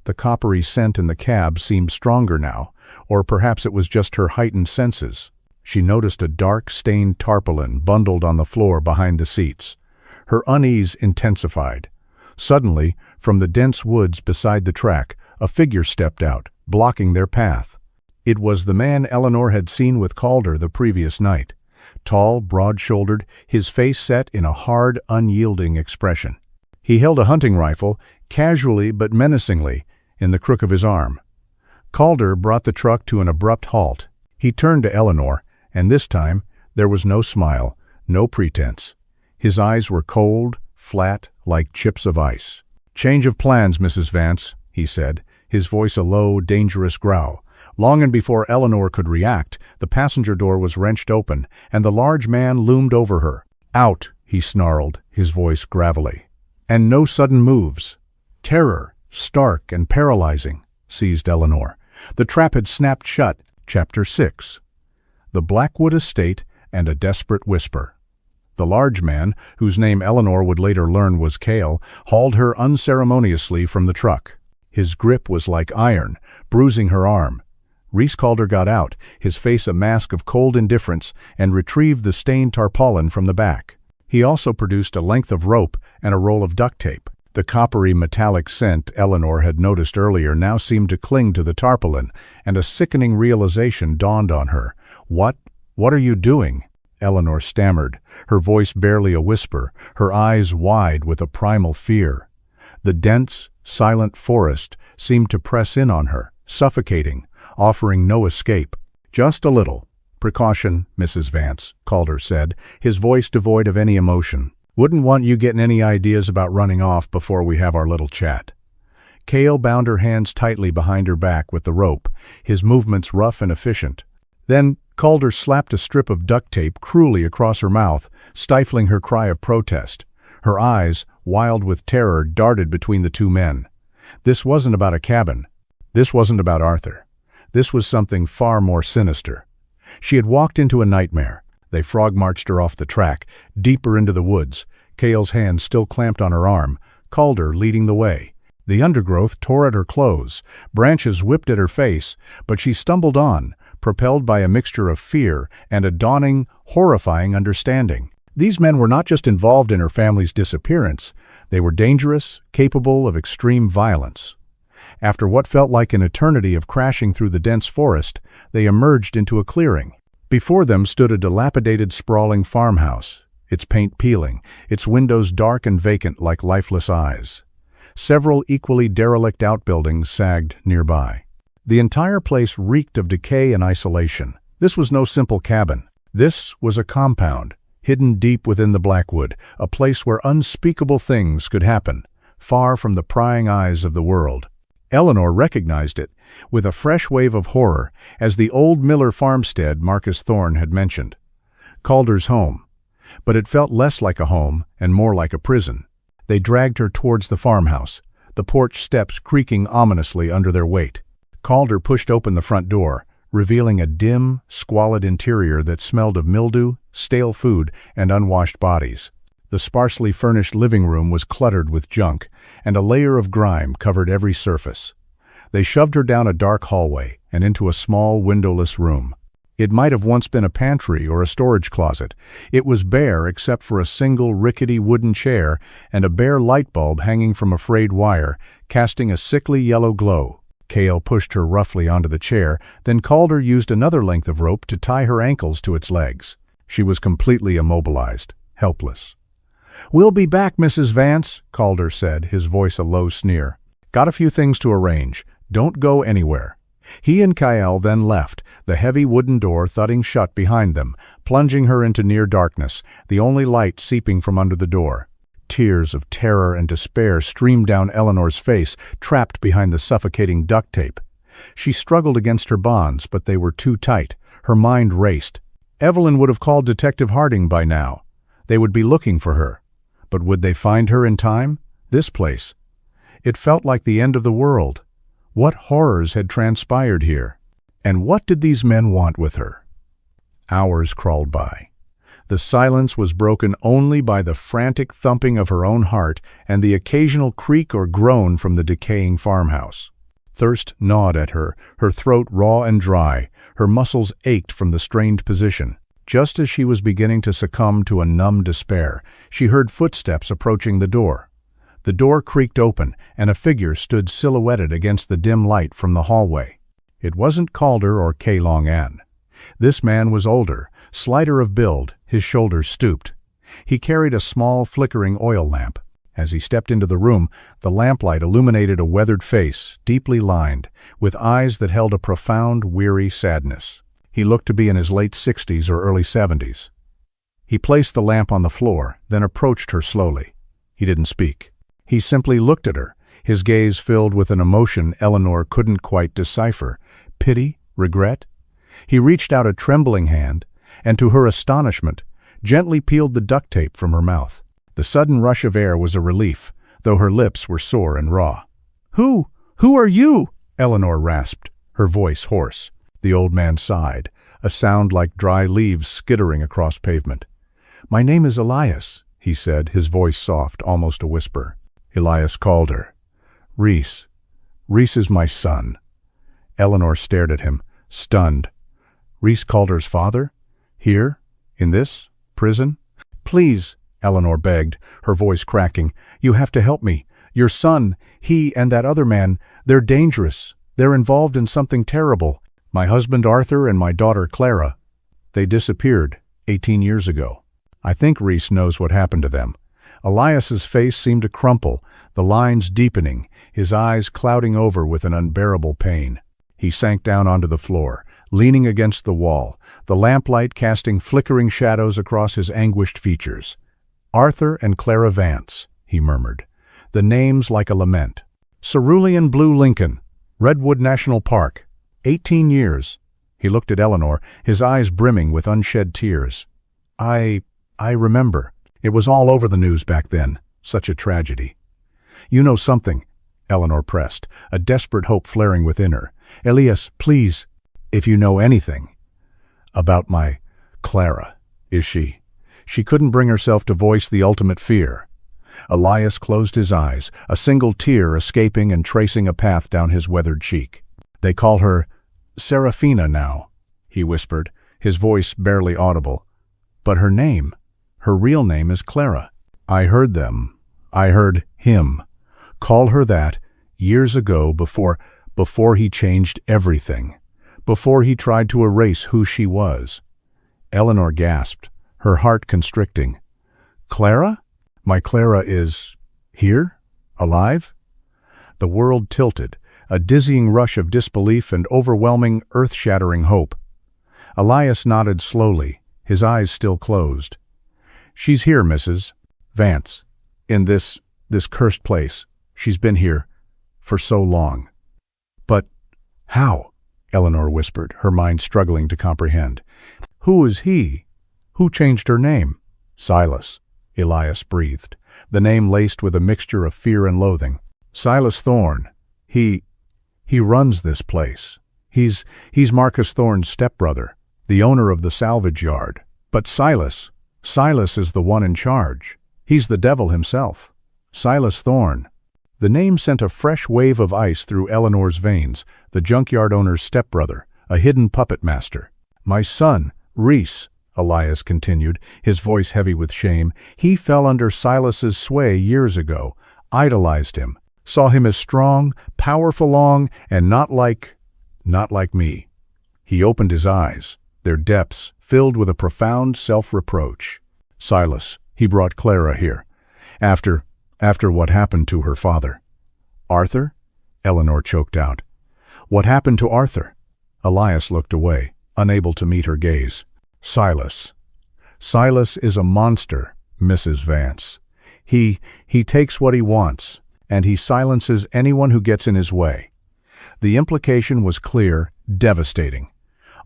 The coppery scent in the cab seemed stronger now, or perhaps it was just her heightened senses. She noticed a dark, stained tarpaulin bundled on the floor behind the seats. Her unease intensified. Suddenly, from the dense woods beside the track, a figure stepped out, blocking their path. It was the man Eleanor had seen with Calder the previous night. Tall, broad-shouldered, his face set in a hard, unyielding expression. He held a hunting rifle, casually but menacingly, in the crook of his arm. Calder brought the truck to an abrupt halt. He turned to Eleanor, and this time there was no smile, no pretense. His eyes were cold, flat, like chips of ice. "Change of plans, Mrs. Vance," he said, his voice a low, dangerous growl. Long and before Eleanor could react, the passenger door was wrenched open, and the large man loomed over her. "Out," he snarled, his voice gravelly. And no sudden moves. Terror, stark and paralyzing, seized Eleanor. The trap had snapped shut. Chapter 6. The Blackwood Estate and a Desperate Whisper. The large man, whose name Eleanor would later learn was Cale, hauled her unceremoniously from the truck. His grip was like iron, bruising her arm. Reese Calder got out, his face a mask of cold indifference, and retrieved the stained tarpaulin from the back. He also produced a length of rope and a roll of duct tape. The coppery metallic scent Eleanor had noticed earlier now seemed to cling to the tarpaulin, and a sickening realization dawned on her. What are you doing?" Eleanor stammered, her voice barely a whisper, her eyes wide with a primal fear. The dense, silent forest seemed to press in on her, suffocating, offering no escape. "Just a little precaution, Mrs. Vance," Calder said, his voice devoid of any emotion. "Wouldn't want you getting any ideas about running off before we have our little chat." Cale bound her hands tightly behind her back with the rope, his movements rough and efficient. Then Calder slapped a strip of duct tape cruelly across her mouth, stifling her cry of protest. Her eyes, wild with terror, darted between the two men. This wasn't about a cabin. This wasn't about Arthur. This was something far more sinister. She had walked into a nightmare. They frog-marched her off the track, deeper into the woods, Cale's hand still clamped on her arm, Calder leading the way. The undergrowth tore at her clothes, branches whipped at her face, but she stumbled on, propelled by a mixture of fear and a dawning, horrifying understanding. These men were not just involved in her family's disappearance, they were dangerous, capable of extreme violence. After what felt like an eternity of crashing through the dense forest, they emerged into a clearing. Before them stood a dilapidated, sprawling farmhouse, its paint peeling, its windows dark and vacant like lifeless eyes. Several equally derelict outbuildings sagged nearby. The entire place reeked of decay and isolation. This was no simple cabin. This was a compound, hidden deep within the Blackwood, a place where unspeakable things could happen, far from the prying eyes of the world. Eleanor recognized it, with a fresh wave of horror, as the old Miller farmstead Marcus Thorne had mentioned. Calder's home. But it felt less like a home and more like a prison. They dragged her towards the farmhouse, the porch steps creaking ominously under their weight. Calder pushed open the front door, revealing a dim, squalid interior that smelled of mildew, stale food, and unwashed bodies. The sparsely furnished living room was cluttered with junk, and a layer of grime covered every surface. They shoved her down a dark hallway and into a small, windowless room. It might have once been a pantry or a storage closet. It was bare except for a single rickety wooden chair and a bare light bulb hanging from a frayed wire, casting a sickly yellow glow. Cale pushed her roughly onto the chair, then Calder used another length of rope to tie her ankles to its legs. She was completely immobilized, helpless. "We'll be back, Mrs. Vance," Calder said, his voice a low sneer. "Got a few things to arrange. Don't go anywhere." He and Kyle then left, the heavy wooden door thudding shut behind them, plunging her into near darkness, the only light seeping from under the door. Tears of terror and despair streamed down Eleanor's face, trapped behind the suffocating duct tape. She struggled against her bonds, but they were too tight. Her mind raced. Evelyn would have called Detective Harding by now. They would be looking for her. But would they find her in time? This place. It felt like the end of the world. What horrors had transpired here? And what did these men want with her? Hours crawled by. The silence was broken only by the frantic thumping of her own heart and the occasional creak or groan from the decaying farmhouse. Thirst gnawed at her, her throat raw and dry, her muscles ached from the strained position. Just as she was beginning to succumb to a numb despair, she heard footsteps approaching the door. The door creaked open, and a figure stood silhouetted against the dim light from the hallway. It wasn't Calder or Kay Long-An. This man was older, slighter of build, his shoulders stooped. He carried a small, flickering oil lamp. As he stepped into the room, the lamplight illuminated a weathered face, deeply lined, with eyes that held a profound, weary sadness. He looked to be in his late 60s or early 70s. He placed the lamp on the floor, then approached her slowly. He didn't speak. He simply looked at her, his gaze filled with an emotion Eleanor couldn't quite decipher. Pity? Regret? He reached out a trembling hand, and to her astonishment, gently peeled the duct tape from her mouth. The sudden rush of air was a relief, though her lips were sore and raw. Who are you?" Eleanor rasped, her voice hoarse. The old man sighed, a sound like dry leaves skittering across pavement. "My name is Elias," he said, his voice soft, almost a whisper. Elias Calder. "Reese. Reese is my son." Eleanor stared at him, stunned. "Reese Calder's father? Here? In this prison?" "Please," Eleanor begged, her voice cracking. "You have to help me. Your son, he and that other man, they're dangerous. They're involved in something terrible. My husband Arthur and my daughter Clara. They disappeared 18 years ago. I think Reese knows what happened to them." Elias's face seemed to crumple, the lines deepening, his eyes clouding over with an unbearable pain. He sank down onto the floor, leaning against the wall, the lamplight casting flickering shadows across his anguished features. "Arthur and Clara Vance," he murmured, the names like a lament. "Cerulean Blue Lincoln, Redwood National Park, 18 years. He looked at Eleanor, his eyes brimming with unshed tears. I remember. It was all over the news back then. Such a tragedy." "You know something," Eleanor pressed, a desperate hope flaring within her. "Elias, please, if you know anything." "About my Clara, is she?" She couldn't bring herself to voice the ultimate fear. Elias closed his eyes, a single tear escaping and tracing a path down his weathered cheek. "They call her Serafina now," he whispered, his voice barely audible. "But her name, her real name is Clara. I heard him call her that years ago before he changed everything, before he tried to erase who she was." Eleanor gasped, her heart constricting. "Clara? My Clara is here? Alive?" The world tilted, a dizzying rush of disbelief and overwhelming, earth-shattering hope. Elias nodded slowly, his eyes still closed. "She's here, Mrs. Vance. In this cursed place. She's been here for so long." "But how?" Eleanor whispered, her mind struggling to comprehend. "Who is he? Who changed her name?" "Silas," Elias breathed, the name laced with a mixture of fear and loathing. "Silas Thorne. He runs this place. He's Marcus Thorne's stepbrother, the owner of the salvage yard. But Silas is the one in charge. He's the devil himself. Silas Thorne." The name sent a fresh wave of ice through Eleanor's veins, the junkyard owner's stepbrother, a hidden puppet master. "My son, Reese," Elias continued, his voice heavy with shame. "He fell under Silas's sway years ago, idolized him, saw him as strong, powerful, and not like me." He opened his eyes, their depths filled with a profound self-reproach. "Silas, he brought Clara here. After what happened to her father." "Arthur?" Eleanor choked out. "What happened to Arthur?" Elias looked away, unable to meet her gaze. "Silas is a monster, Mrs. Vance. He takes what he wants, and he silences anyone who gets in his way." The implication was clear, devastating.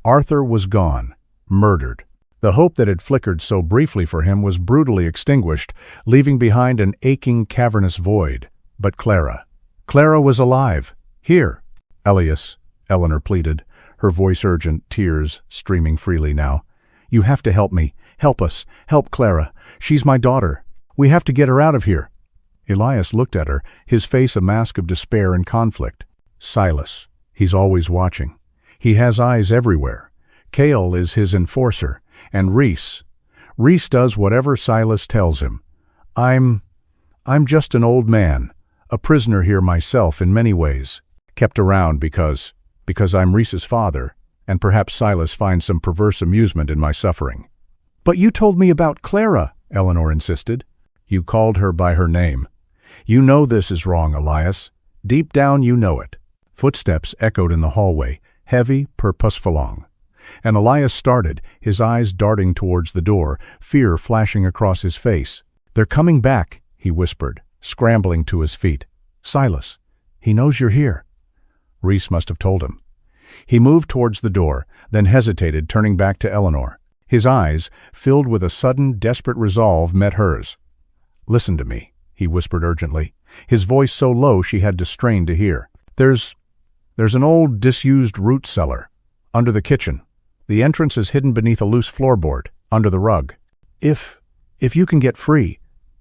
Arthur was gone, murdered. The hope that had flickered so briefly for him was brutally extinguished, leaving behind an aching, cavernous void. But Clara was alive, here. "Elias," Eleanor pleaded, her voice urgent, tears streaming freely now. "You have to help me. Help us. Help Clara. She's my daughter. We have to get her out of here." Elias looked at her, his face a mask of despair and conflict. "Silas, he's always watching. He has eyes everywhere. Cale is his enforcer, and Reese does whatever Silas tells him. I'm just an old man, a prisoner here myself in many ways, kept around because I'm Reese's father, and perhaps Silas finds some perverse amusement in my suffering." "But you told me about Clara," Eleanor insisted. "You called her by her name. You know this is wrong, Elias. Deep down you know it." Footsteps echoed in the hallway, heavy, purposeful. And Elias started, his eyes darting towards the door, fear flashing across his face. "They're coming back," he whispered, scrambling to his feet. "Silas, he knows you're here." Reese must have told him. He moved towards the door, then hesitated, turning back to Eleanor. His eyes, filled with a sudden, desperate resolve, met hers. "Listen to me," he whispered urgently, his voice so low she had to strain to hear. There's an old, disused root cellar, under the kitchen. The entrance is hidden beneath a loose floorboard, under the rug. If you can get free,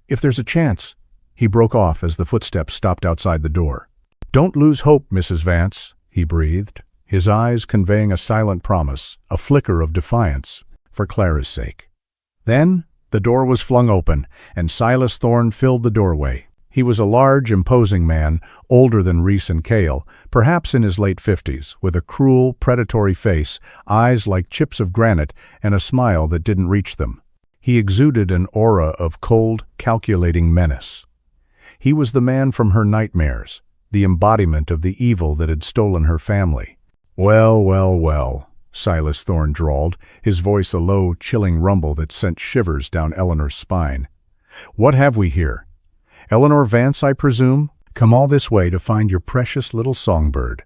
if there's a chance." He broke off as the footsteps stopped outside the door. "Don't lose hope, Mrs. Vance," he breathed, his eyes conveying a silent promise, a flicker of defiance, for Clara's sake. Then the door was flung open, and Silas Thorne filled the doorway. He was a large, imposing man, older than Reese and Cale, perhaps in his late 50s, with a cruel, predatory face, eyes like chips of granite, and a smile that didn't reach them. He exuded an aura of cold, calculating menace. He was the man from her nightmares, the embodiment of the evil that had stolen her family. Well, Silas Thorne drawled, his voice a low, chilling rumble that sent shivers down Eleanor's spine. "What have we here? Eleanor Vance, I presume? Come all this way to find your precious little songbird."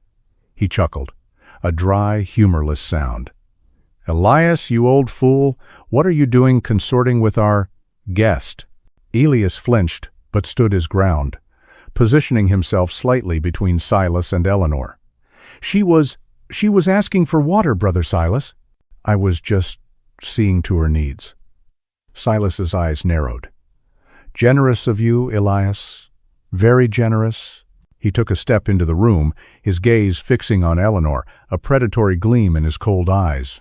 He chuckled, a dry, humorless sound. "Elias, you old fool, what are you doing consorting with our guest?" Elias flinched, but stood his ground, positioning himself slightly between Silas and Eleanor. She was asking for water, Brother Silas." "I was just seeing to her needs." Silas's eyes narrowed. "Generous of you, Elias. Very generous." He took a step into the room, his gaze fixing on Eleanor, a predatory gleam in his cold eyes.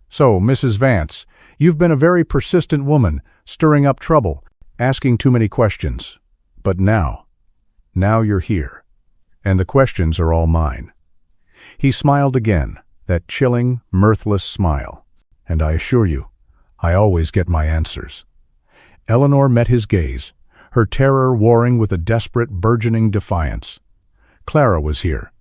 "So, Mrs. Vance, you've been a very persistent woman, stirring up trouble, asking too many questions. But now you're here, and the questions are all mine." He smiled again, that chilling, mirthless smile. "And I assure you, I always get my answers." Eleanor met his gaze, her terror warring with a desperate, burgeoning defiance. Clara was here,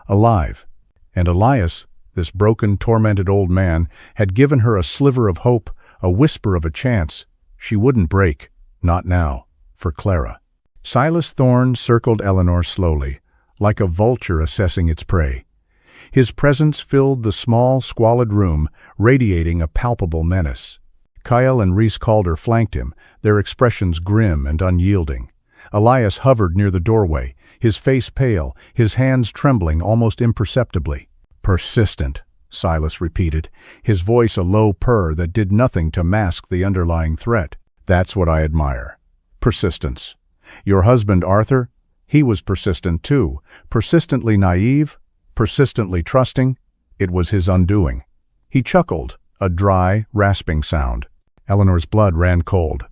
alive. And Elias, this broken, tormented old man, had given her a sliver of hope, a whisper of a chance. She wouldn't break, not now, for Clara. Silas Thorne circled Eleanor slowly, like a vulture assessing its prey. His presence filled the small, squalid room, radiating a palpable menace. Kyle and Reese Calder flanked him, their expressions grim and unyielding. Elias hovered near the doorway, his face pale, his hands trembling almost imperceptibly. "Persistent," Silas repeated, his voice a low purr that did nothing to mask the underlying threat. "That's what I admire. Persistence. Your husband, Arthur, he was persistent too, persistently naive, persistently trusting. It was his undoing." He chuckled, a dry, rasping sound. Eleanor's blood ran cold.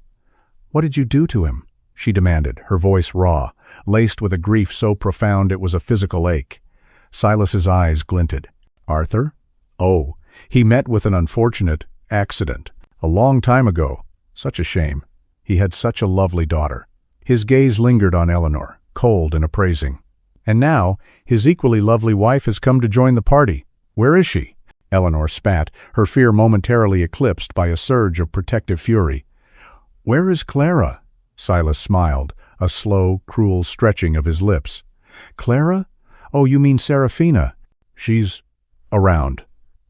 "What did you do to him?" she demanded, her voice raw, laced with a grief so profound it was a physical ache. Silas's eyes glinted. "Arthur? Oh, he met with an unfortunate accident. A long time ago. Such a shame. He had such a lovely daughter." His gaze lingered on Eleanor, cold and appraising. "And now, his equally lovely wife has come to join the party. Where is she?" Eleanor spat, her fear momentarily eclipsed by a surge of protective fury. "Where is Clara?" Silas smiled, a slow, cruel stretching of his lips. "Clara? Oh, you mean Serafina. She's around,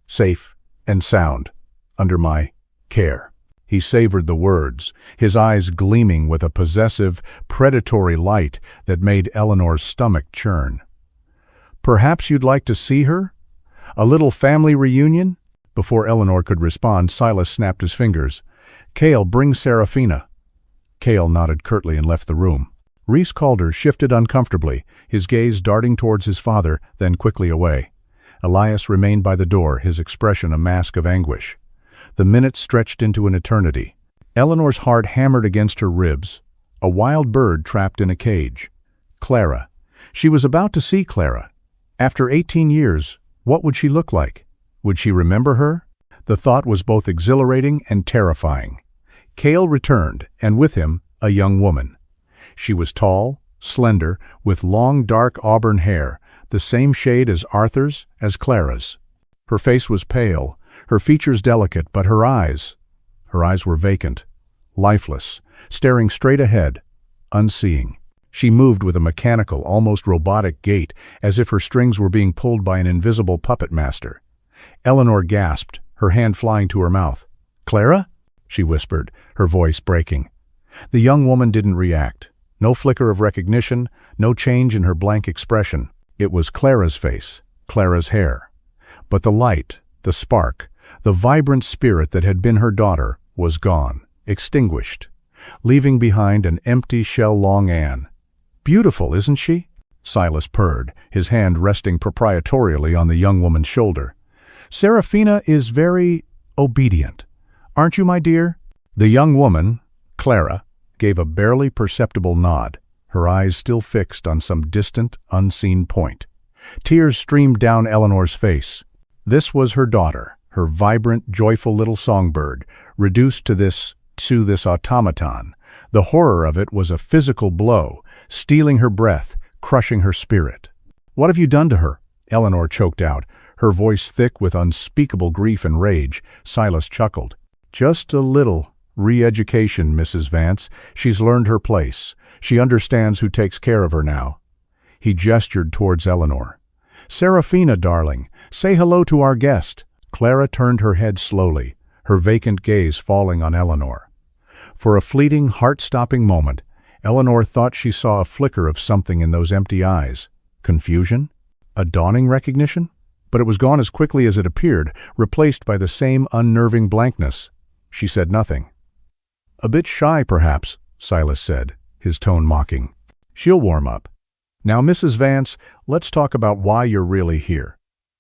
safe and sound, under my care." He savored the words, his eyes gleaming with a possessive, predatory light that made Eleanor's stomach churn. "Perhaps you'd like to see her? A little family reunion?" Before Eleanor could respond, Silas snapped his fingers. "Cale, bring Serafina." Cale nodded curtly and left the room. Reese Calder shifted uncomfortably, his gaze darting towards his father, then quickly away. Elias remained by the door, his expression a mask of anguish. The minutes stretched into an eternity. Eleanor's heart hammered against her ribs, a wild bird trapped in a cage. Clara. She was about to see Clara. After 18 years, what would she look like? Would she remember her? The thought was both exhilarating and terrifying. Cale returned, and with him, a young woman. She was tall, slender, with long dark auburn hair, the same shade as Arthur's, as Clara's. Her face was pale, her features delicate, but her eyes were vacant, lifeless, staring straight ahead, unseeing. She moved with a mechanical, almost robotic gait, as if her strings were being pulled by an invisible puppet master. Eleanor gasped, her hand flying to her mouth. "Clara?" she whispered, her voice breaking. The young woman didn't react. No flicker of recognition, no change in her blank expression. It was Clara's face, Clara's hair. But the light, the spark, the vibrant spirit that had been her daughter was gone, extinguished, leaving behind an empty shell-long Anne. "Beautiful, isn't she?" Silas purred, his hand resting proprietorially on the young woman's shoulder. "Serafina is very obedient. Aren't you, my dear?" The young woman, Clara, gave a barely perceptible nod, her eyes still fixed on some distant, unseen point. Tears streamed down Eleanor's face. This was her daughter, her vibrant, joyful little songbird, reduced to this automaton. The horror of it was a physical blow, stealing her breath, crushing her spirit. "What have you done to her?" Eleanor choked out, her voice thick with unspeakable grief and rage. Silas chuckled. "Just a little re-education, Mrs. Vance. She's learned her place. She understands who takes care of her now." He gestured towards Eleanor. "Serafina, darling, say hello to our guest." Clara turned her head slowly, her vacant gaze falling on Eleanor. For a fleeting, heart-stopping moment, Eleanor thought she saw a flicker of something in those empty eyes. Confusion? A dawning recognition? But it was gone as quickly as it appeared, replaced by the same unnerving blankness. She said nothing. "A bit shy, perhaps," Silas said, his tone mocking. "She'll warm up. Now, Mrs. Vance, let's talk about why you're really here.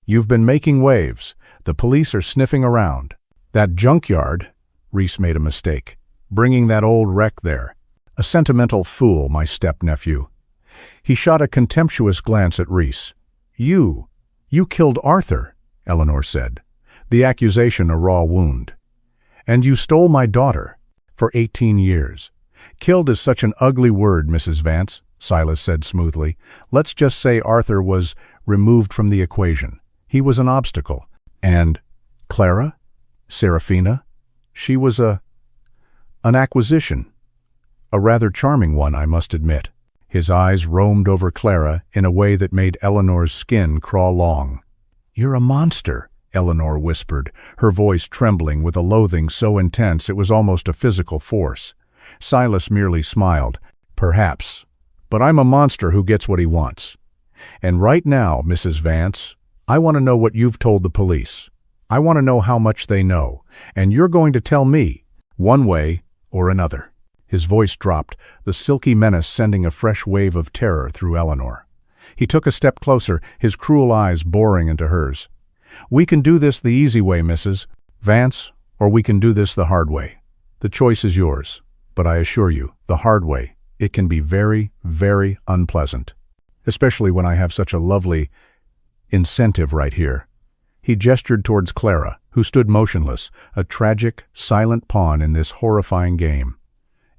You've been making waves. The police are sniffing around. That junkyard," Reese made a mistake, "bringing that old wreck there. A sentimental fool, my step-nephew." He shot a contemptuous glance at Reese. You killed Arthur," Eleanor said, the accusation a raw wound. "And you stole my daughter. For 18 years. Killed is such an ugly word, Mrs. Vance. Silas said smoothly. "Let's just say Arthur was removed from the equation. He was an obstacle. And Clara? Serafina? She was an acquisition. A rather charming one, I must admit." His eyes roamed over Clara in a way that made Eleanor's skin crawl long. "You're a monster," Eleanor whispered, her voice trembling with a loathing so intense it was almost a physical force. Silas merely smiled. "Perhaps. But I'm a monster who gets what he wants. And right now, Mrs. Vance, I want to know what you've told the police. I want to know how much they know, and you're going to tell me, one way or another." His voice dropped, the silky menace sending a fresh wave of terror through Eleanor. He took a step closer, his cruel eyes boring into hers. "We can do this the easy way, Mrs. Vance, or we can do this the hard way. The choice is yours, but I assure you, the hard way, it can be very, very unpleasant. Especially when I have such a lovely incentive right here." He gestured towards Clara, who stood motionless, a tragic, silent pawn in this horrifying game.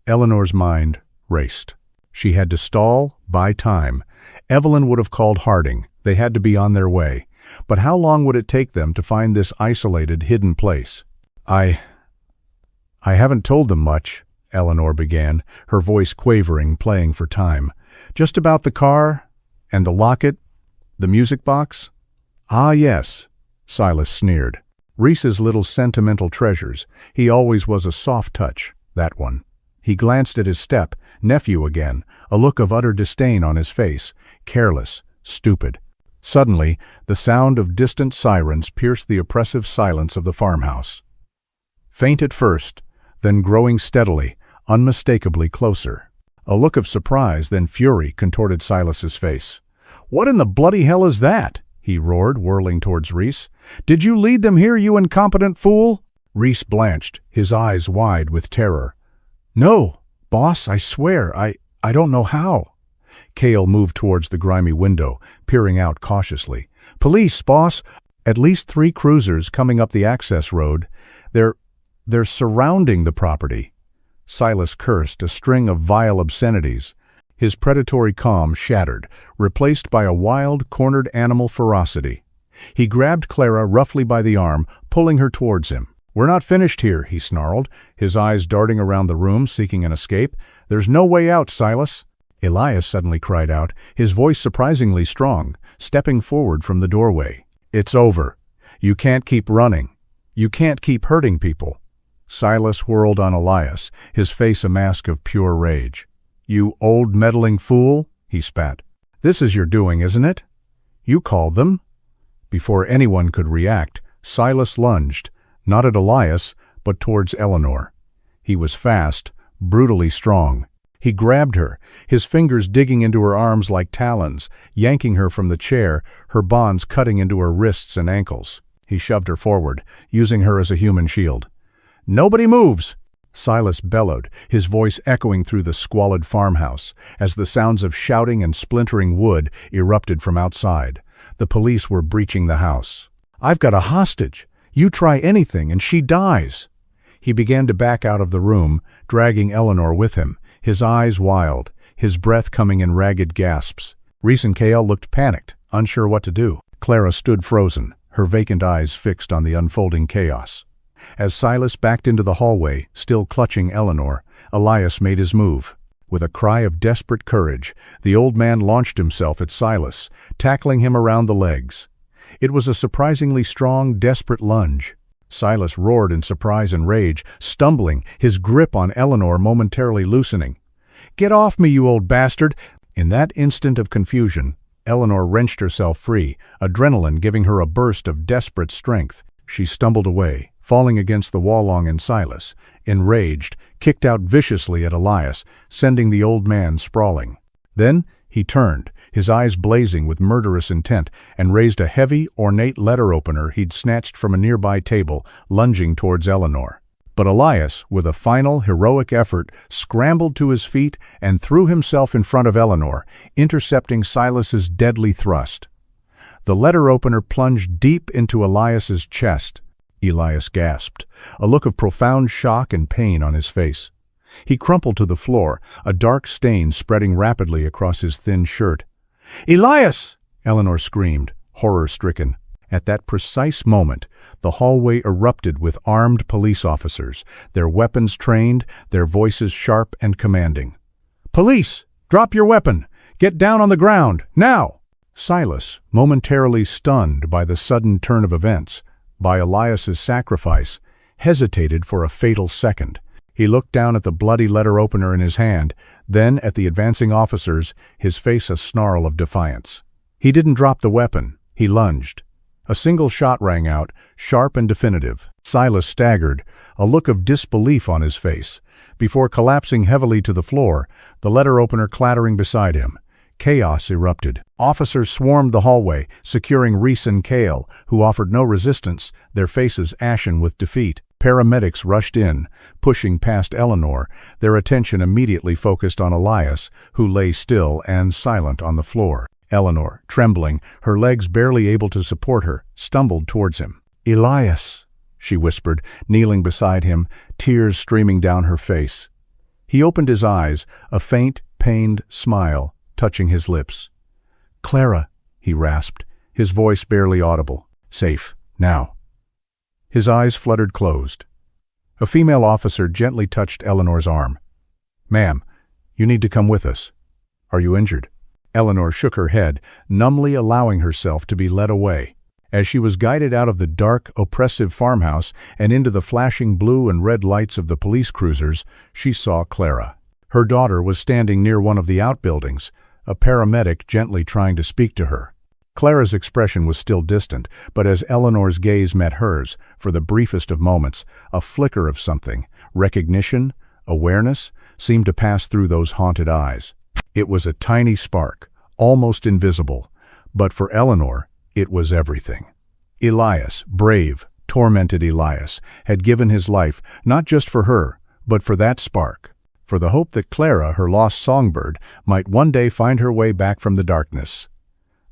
Eleanor's mind raced. She had to stall, buy time. Evelyn would have called Harding. They had to be on their way. But how long would it take them to find this isolated, hidden place? I haven't told them much," Eleanor began, her voice quavering, playing for time. "Just about the car, and the locket, the music box." "Ah, yes," Silas sneered. "Reese's little sentimental treasures. He always was a soft touch, that one." He glanced at his nephew again, a look of utter disdain on his face, careless, stupid. Suddenly, the sound of distant sirens pierced the oppressive silence of the farmhouse. Faint at first, then growing steadily, unmistakably closer. A look of surprise, then fury, contorted Silas's face. "What in the bloody hell is that?" he roared, whirling towards Reese. "Did you lead them here, you incompetent fool?" Reese blanched, his eyes wide with terror. "No, boss, I swear, I don't know how." Cale moved towards the grimy window, peering out cautiously. "Police, boss! At least 3 cruisers coming up the access road. They're surrounding the property." Silas cursed, a string of vile obscenities. His predatory calm shattered, replaced by a wild, cornered animal ferocity. He grabbed Clara roughly by the arm, pulling her towards him. "We're not finished here," he snarled, his eyes darting around the room, seeking an escape. "There's no way out, Silas." Elias suddenly cried out, his voice surprisingly strong, stepping forward from the doorway. "It's over. You can't keep running. You can't keep hurting people." Silas whirled on Elias, his face a mask of pure rage. "You old meddling fool," he spat. "This is your doing, isn't it? You called them." Before anyone could react, Silas lunged, not at Elias, but towards Eleanor. He was fast, brutally strong. He grabbed her, his fingers digging into her arms like talons, yanking her from the chair, her bonds cutting into her wrists and ankles. He shoved her forward, using her as a human shield. "Nobody moves!" Silas bellowed, his voice echoing through the squalid farmhouse, as the sounds of shouting and splintering wood erupted from outside. The police were breaching the house. "I've got a hostage! You try anything and she dies!" He began to back out of the room, dragging Eleanor with him, his eyes wild, his breath coming in ragged gasps. Reese and Cale looked panicked, unsure what to do. Clara stood frozen, her vacant eyes fixed on the unfolding chaos. As Silas backed into the hallway, still clutching Eleanor, Elias made his move. With a cry of desperate courage, the old man launched himself at Silas, tackling him around the legs. It was a surprisingly strong, desperate lunge. Silas roared in surprise and rage, stumbling, his grip on Eleanor momentarily loosening. "Get off me, you old bastard!" In that instant of confusion, Eleanor wrenched herself free, adrenaline giving her a burst of desperate strength. She stumbled away, falling against the wall alongside Silas, enraged, kicked out viciously at Elias, sending the old man sprawling. Then he turned, his eyes blazing with murderous intent, and raised a heavy, ornate letter opener he'd snatched from a nearby table, lunging towards Eleanor. But Elias, with a final, heroic effort, scrambled to his feet and threw himself in front of Eleanor, intercepting Silas's deadly thrust. The letter opener plunged deep into Elias's chest. Elias gasped, a look of profound shock and pain on his face. He crumpled to the floor, a dark stain spreading rapidly across his thin shirt. "Elias!" Eleanor screamed, horror-stricken. At that precise moment, the hallway erupted with armed police officers, their weapons trained, their voices sharp and commanding. "Police! Drop your weapon! Get down on the ground! Now!" Silas, momentarily stunned by the sudden turn of events, by Elias's sacrifice, hesitated for a fatal second. He looked down at the bloody letter opener in his hand, then at the advancing officers, his face a snarl of defiance. He didn't drop the weapon. He lunged. A single shot rang out, sharp and definitive. Silas staggered, a look of disbelief on his face, before collapsing heavily to the floor, the letter opener clattering beside him. Chaos erupted. Officers swarmed the hallway, securing Reese and Cale, who offered no resistance, their faces ashen with defeat. Paramedics rushed in, pushing past Eleanor, their attention immediately focused on Elias, who lay still and silent on the floor. Eleanor, trembling, her legs barely able to support her, stumbled towards him. "Elias," she whispered, kneeling beside him, tears streaming down her face. He opened his eyes, a faint, pained smile touching his lips. "Clara," he rasped, his voice barely audible. "Safe, now." His eyes fluttered closed. A female officer gently touched Eleanor's arm. "Ma'am, you need to come with us. Are you injured?" Eleanor shook her head, numbly allowing herself to be led away. As she was guided out of the dark, oppressive farmhouse and into the flashing blue and red lights of the police cruisers, she saw Clara. Her daughter was standing near one of the outbuildings, a paramedic gently trying to speak to her. Clara's expression was still distant, but as Eleanor's gaze met hers, for the briefest of moments, a flicker of something, recognition, awareness, seemed to pass through those haunted eyes. It was a tiny spark, almost invisible, but for Eleanor, it was everything. Elias, brave, tormented Elias, had given his life not just for her, but for that spark, for the hope that Clara, her lost songbird, might one day find her way back from the darkness.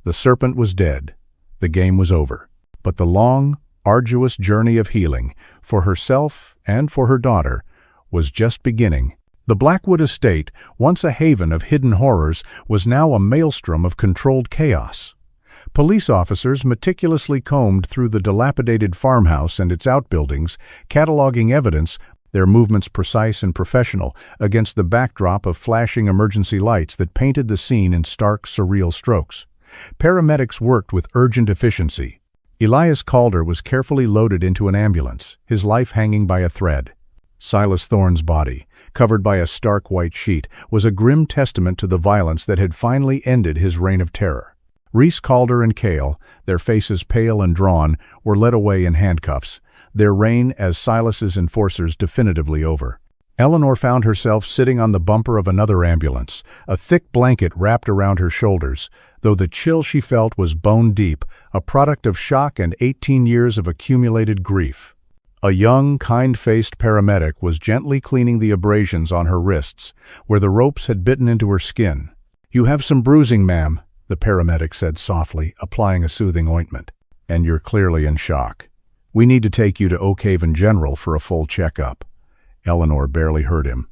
The serpent was dead. The game was over. But the long, arduous journey of healing, for herself and for her daughter, was just beginning. The Blackwood estate, once a haven of hidden horrors, was now a maelstrom of controlled chaos. Police officers meticulously combed through the dilapidated farmhouse and its outbuildings, cataloging evidence, their movements precise and professional, against the backdrop of flashing emergency lights that painted the scene in stark, surreal strokes. Paramedics worked with urgent efficiency. Elias Calder was carefully loaded into an ambulance, his life hanging by a thread. Silas Thorne's body, covered by a stark white sheet, was a grim testament to the violence that had finally ended his reign of terror. Reese Calder and Cale, their faces pale and drawn, were led away in handcuffs, their reign as Silas's enforcers definitively over. Eleanor found herself sitting on the bumper of another ambulance, a thick blanket wrapped around her shoulders, though the chill she felt was bone-deep, a product of shock and 18 years of accumulated grief. A young, kind-faced paramedic was gently cleaning the abrasions on her wrists, where the ropes had bitten into her skin. "You have some bruising, ma'am," the paramedic said softly, applying a soothing ointment. "And you're clearly in shock. We need to take you to Oakhaven General for a full checkup." Eleanor barely heard him.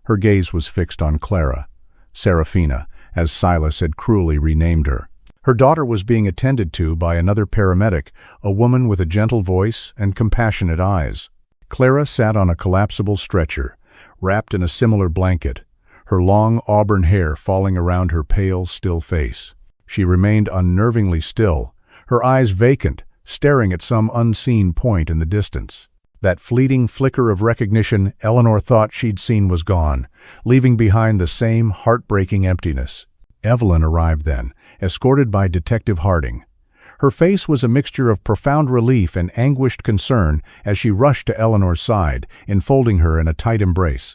Her gaze was fixed on Clara, Serafina, as Silas had cruelly renamed her. Her daughter was being attended to by another paramedic, a woman with a gentle voice and compassionate eyes. Clara sat on a collapsible stretcher, wrapped in a similar blanket, her long auburn hair falling around her pale, still face. She remained unnervingly still, her eyes vacant, staring at some unseen point in the distance. That fleeting flicker of recognition Eleanor thought she'd seen was gone, leaving behind the same heartbreaking emptiness. Evelyn arrived then, escorted by Detective Harding. Her face was a mixture of profound relief and anguished concern as she rushed to Eleanor's side, enfolding her in a tight embrace.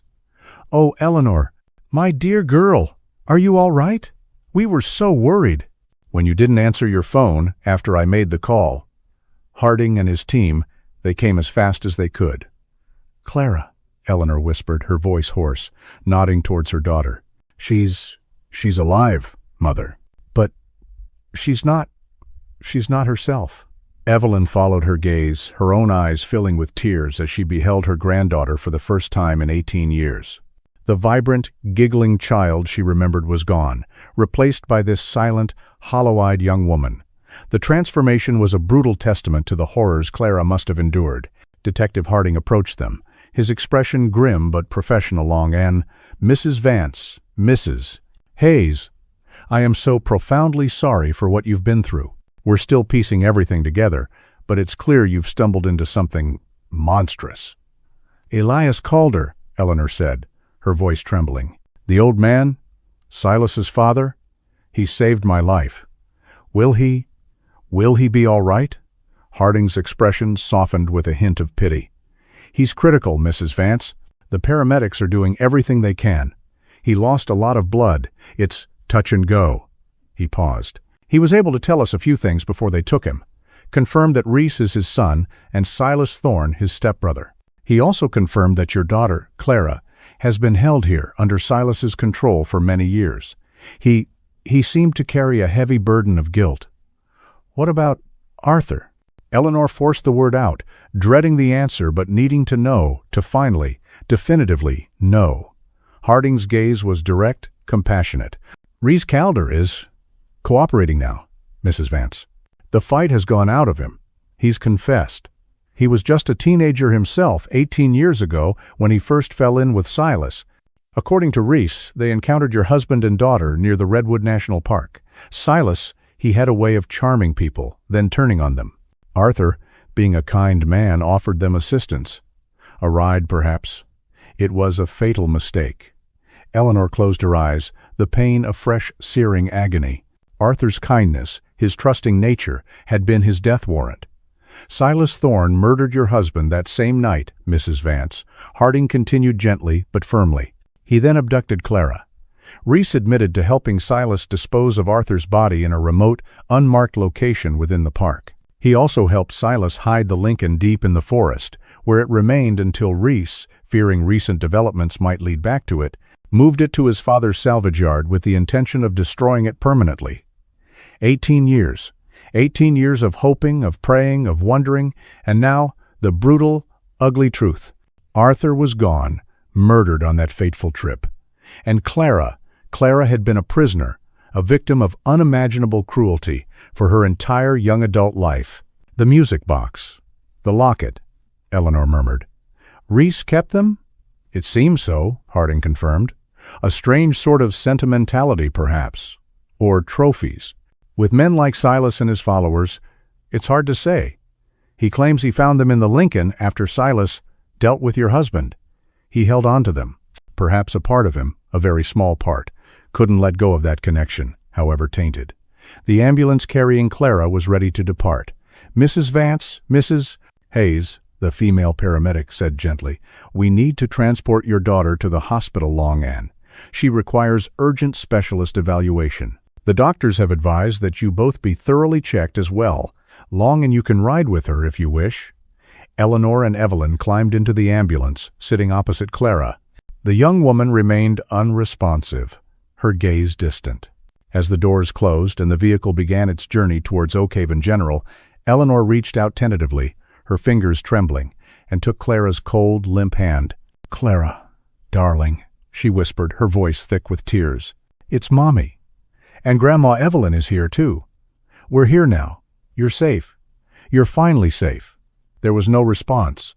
"Oh, Eleanor, my dear girl, are you all right? We were so worried when you didn't answer your phone after I made the call." Harding and his team, they came as fast as they could. "Clara," Eleanor whispered, her voice hoarse, nodding towards her daughter. She's alive, Mother. But she's not herself." Evelyn followed her gaze, her own eyes filling with tears as she beheld her granddaughter for the first time in 18 years. The vibrant, giggling child she remembered was gone, replaced by this silent, hollow-eyed young woman. The transformation was a brutal testament to the horrors Clara must have endured. Detective Harding approached them, his expression grim but professional. Long N. Mrs. Vance, Mrs. Hayes, I am so profoundly sorry for what you've been through. We're still piecing everything together, but it's clear you've stumbled into something monstrous. Elias Calder, Eleanor said, her voice trembling. The old man? Silas's father? He saved my life. Will he be all right? Harding's expression softened with a hint of pity. He's critical, Mrs. Vance. The paramedics are doing everything they can. He lost a lot of blood. It's touch and go. He paused. He was able to tell us a few things before they took him. Confirmed that Reese is his son and Silas Thorne his stepbrother. He also confirmed that your daughter, Clara, has been held here under Silas's control for many years. He seemed to carry a heavy burden of guilt. What about Arthur? Eleanor forced the word out, dreading the answer but needing to know, to finally, definitively know. Harding's gaze was direct, compassionate. Reese Calder is cooperating now, Mrs. Vance. The fight has gone out of him. He's confessed. He was just a teenager himself 18 years ago when he first fell in with Silas. According to Reese, they encountered your husband and daughter near the Redwood National Park. Silas, he had a way of charming people, then turning on them. Arthur, being a kind man, offered them assistance. A ride, perhaps. It was a fatal mistake. Eleanor closed her eyes, the pain a fresh, searing agony. Arthur's kindness, his trusting nature, had been his death warrant. Silas Thorne murdered your husband that same night, Mrs. Vance. Harding continued gently but firmly. He then abducted Clara. Reese admitted to helping Silas dispose of Arthur's body in a remote, unmarked location within the park. He also helped Silas hide the Lincoln deep in the forest, where it remained until Reese, fearing recent developments might lead back to it, moved it to his father's salvage yard with the intention of destroying it permanently. 18 years. 18 years of hoping, of praying, of wondering, and now the brutal, ugly truth. Arthur was gone, murdered on that fateful trip. And Clara had been a prisoner, a victim of unimaginable cruelty for her entire young adult life. The music box, the locket, Eleanor murmured. Reese kept them? It seems so, Harding confirmed. A strange sort of sentimentality, perhaps. Or trophies. With men like Silas and his followers, it's hard to say. He claims he found them in the Lincoln after Silas dealt with your husband. He held on to them. Perhaps a part of him, a very small part, couldn't let go of that connection, however tainted. The ambulance carrying Clara was ready to depart. Mrs. Vance, Mrs. Hayes, the female paramedic said gently, we need to transport your daughter to the hospital, Long Ann. She requires urgent specialist evaluation. The doctors have advised that you both be thoroughly checked as well. Long and you can ride with her if you wish. Eleanor and Evelyn climbed into the ambulance, sitting opposite Clara. The young woman remained unresponsive, her gaze distant. As the doors closed and the vehicle began its journey towards Oakhaven General, Eleanor reached out tentatively, her fingers trembling, and took Clara's cold, limp hand. Clara, darling, she whispered, her voice thick with tears. It's Mommy. And Grandma Evelyn is here, too. We're here now. You're safe. You're finally safe. There was no response,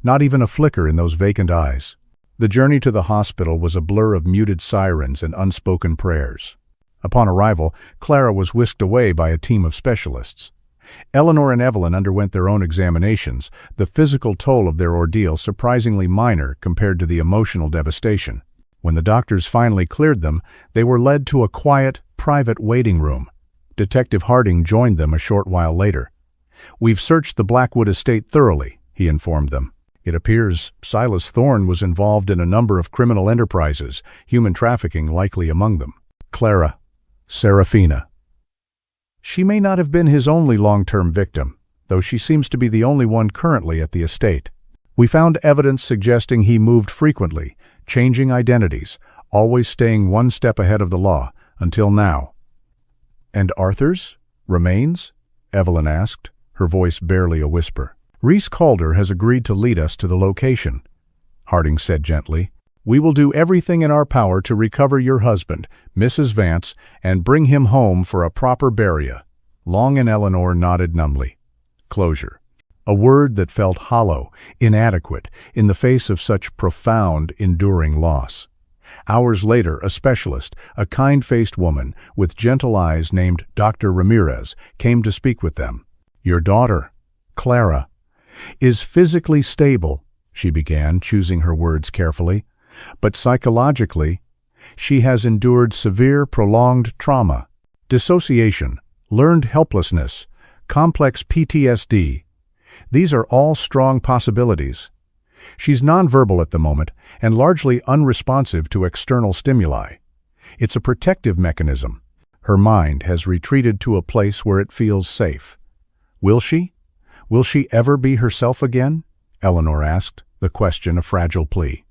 not even a flicker in those vacant eyes. The journey to the hospital was a blur of muted sirens and unspoken prayers. Upon arrival, Clara was whisked away by a team of specialists. Eleanor and Evelyn underwent their own examinations, the physical toll of their ordeal surprisingly minor compared to the emotional devastation. When the doctors finally cleared them, they were led to a quiet, private waiting room. Detective Harding joined them a short while later. We've searched the Blackwood estate thoroughly, he informed them. It appears Silas Thorne was involved in a number of criminal enterprises, human trafficking likely among them. Clara, Serafina. She may not have been his only long-term victim, though she seems to be the only one currently at the estate. We found evidence suggesting he moved frequently, changing identities, always staying one step ahead of the law, until now. And Arthur's remains? Evelyn asked, her voice barely a whisper. Reese Calder has agreed to lead us to the location, Harding said gently. We will do everything in our power to recover your husband, Mrs. Vance, and bring him home for a proper burial." Long and Eleanor nodded numbly. Closure. A word that felt hollow, inadequate, in the face of such profound, enduring loss. Hours later, a specialist, a kind-faced woman with gentle eyes named Dr. Ramirez, came to speak with them. "Your daughter, Clara, is physically stable," she began, choosing her words carefully, "but psychologically, she has endured severe, prolonged trauma, dissociation, learned helplessness, complex PTSD. These are all strong possibilities. She's nonverbal at the moment and largely unresponsive to external stimuli. It's a protective mechanism. Her mind has retreated to a place where it feels safe." "Will she? Will she ever be herself again?" Eleanor asked, the question a fragile plea.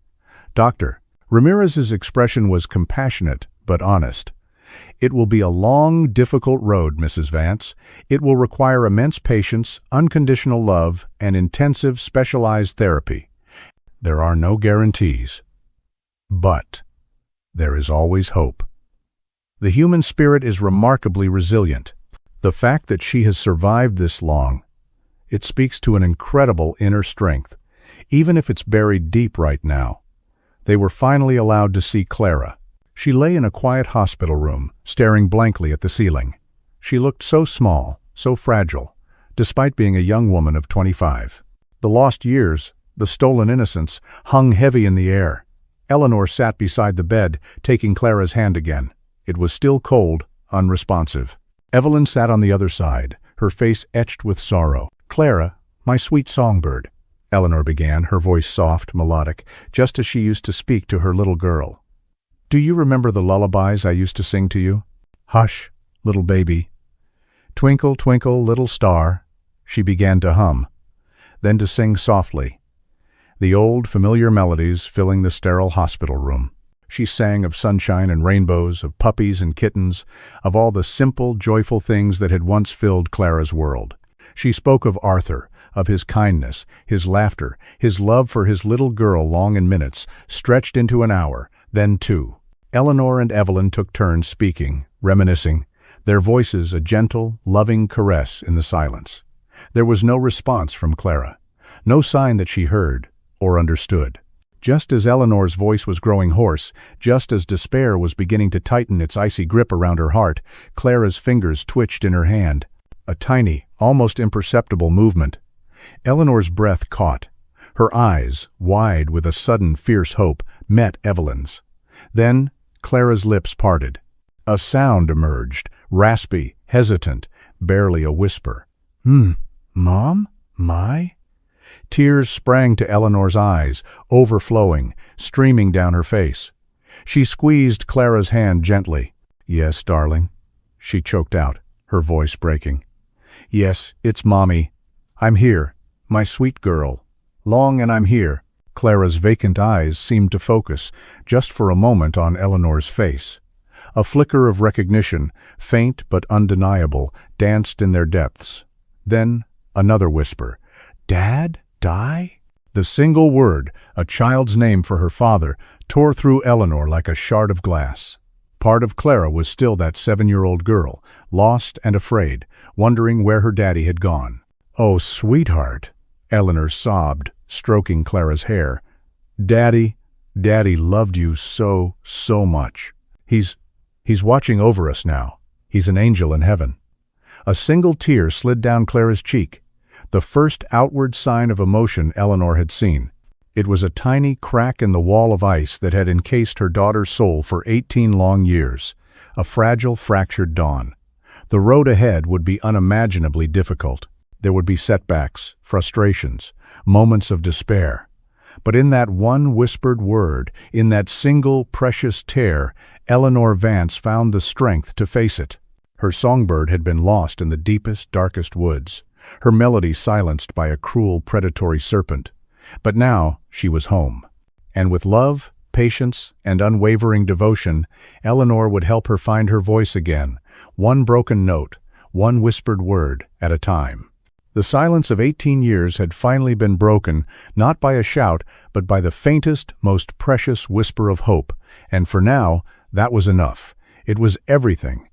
Dr. Ramirez's expression was compassionate but honest. "It will be a long, difficult road, Mrs. Vance. It will require immense patience, unconditional love, and intensive, specialized therapy. There are no guarantees. But there is always hope. The human spirit is remarkably resilient. The fact that she has survived this long, it speaks to an incredible inner strength, even if it's buried deep right now." They were finally allowed to see Clara. She lay in a quiet hospital room, staring blankly at the ceiling. She looked so small, so fragile, despite being a young woman of 25. The lost years, the stolen innocence, hung heavy in the air. Eleanor sat beside the bed, taking Clara's hand again. It was still cold, unresponsive. Evelyn sat on the other side, her face etched with sorrow. "Clara, my sweet songbird," Eleanor began, her voice soft, melodic, just as she used to speak to her little girl. "Do you remember the lullabies I used to sing to you? Hush, little baby. Twinkle, twinkle, little star," she began to hum, then to sing softly. The old, familiar melodies filling the sterile hospital room. She sang of sunshine and rainbows, of puppies and kittens, of all the simple, joyful things that had once filled Clara's world. She spoke of Arthur, of his kindness, his laughter, his love for his little girl long in minutes, stretched into an hour, then 2. Eleanor and Evelyn took turns speaking, reminiscing, their voices a gentle, loving caress in the silence. There was no response from Clara, no sign that she heard or understood. Just as Eleanor's voice was growing hoarse, just as despair was beginning to tighten its icy grip around her heart, Clara's fingers twitched in her hand. A tiny, almost imperceptible movement. Eleanor's breath caught. Her eyes, wide with a sudden fierce hope, met Evelyn's. Then Clara's lips parted. A sound emerged, raspy, hesitant, barely a whisper. Mom? My?" Tears sprang to Eleanor's eyes, overflowing, streaming down her face. She squeezed Clara's hand gently. "Yes, darling," she choked out, her voice breaking. "Yes, it's Mommy. I'm here, my sweet girl. Long and I'm here." Clara's vacant eyes seemed to focus, just for a moment, on Eleanor's face. A flicker of recognition, faint but undeniable, danced in their depths. Then another whisper. "Dad? Die?" The single word, a child's name for her father, tore through Eleanor like a shard of glass. Part of Clara was still that 7-year-old girl, lost and afraid, wondering where her daddy had gone. "Oh, sweetheart," Eleanor sobbed, stroking Clara's hair. Daddy loved you so much. He's watching over us now. He's an angel in heaven." A single tear slid down Clara's cheek, the first outward sign of emotion Eleanor had seen. It was a tiny crack in the wall of ice that had encased her daughter's soul for 18 long years, a fragile, fractured dawn. The road ahead would be unimaginably difficult. There would be setbacks, frustrations, moments of despair. But in that one whispered word, in that single precious tear, Eleanor Vance found the strength to face it. Her songbird had been lost in the deepest, darkest woods, her melody silenced by a cruel, predatory serpent. But now she was home. And with love, patience, and unwavering devotion, Eleanor would help her find her voice again, one broken note, one whispered word at a time. The silence of 18 years had finally been broken, not by a shout, but by the faintest, most precious whisper of hope. And for now, that was enough. It was everything.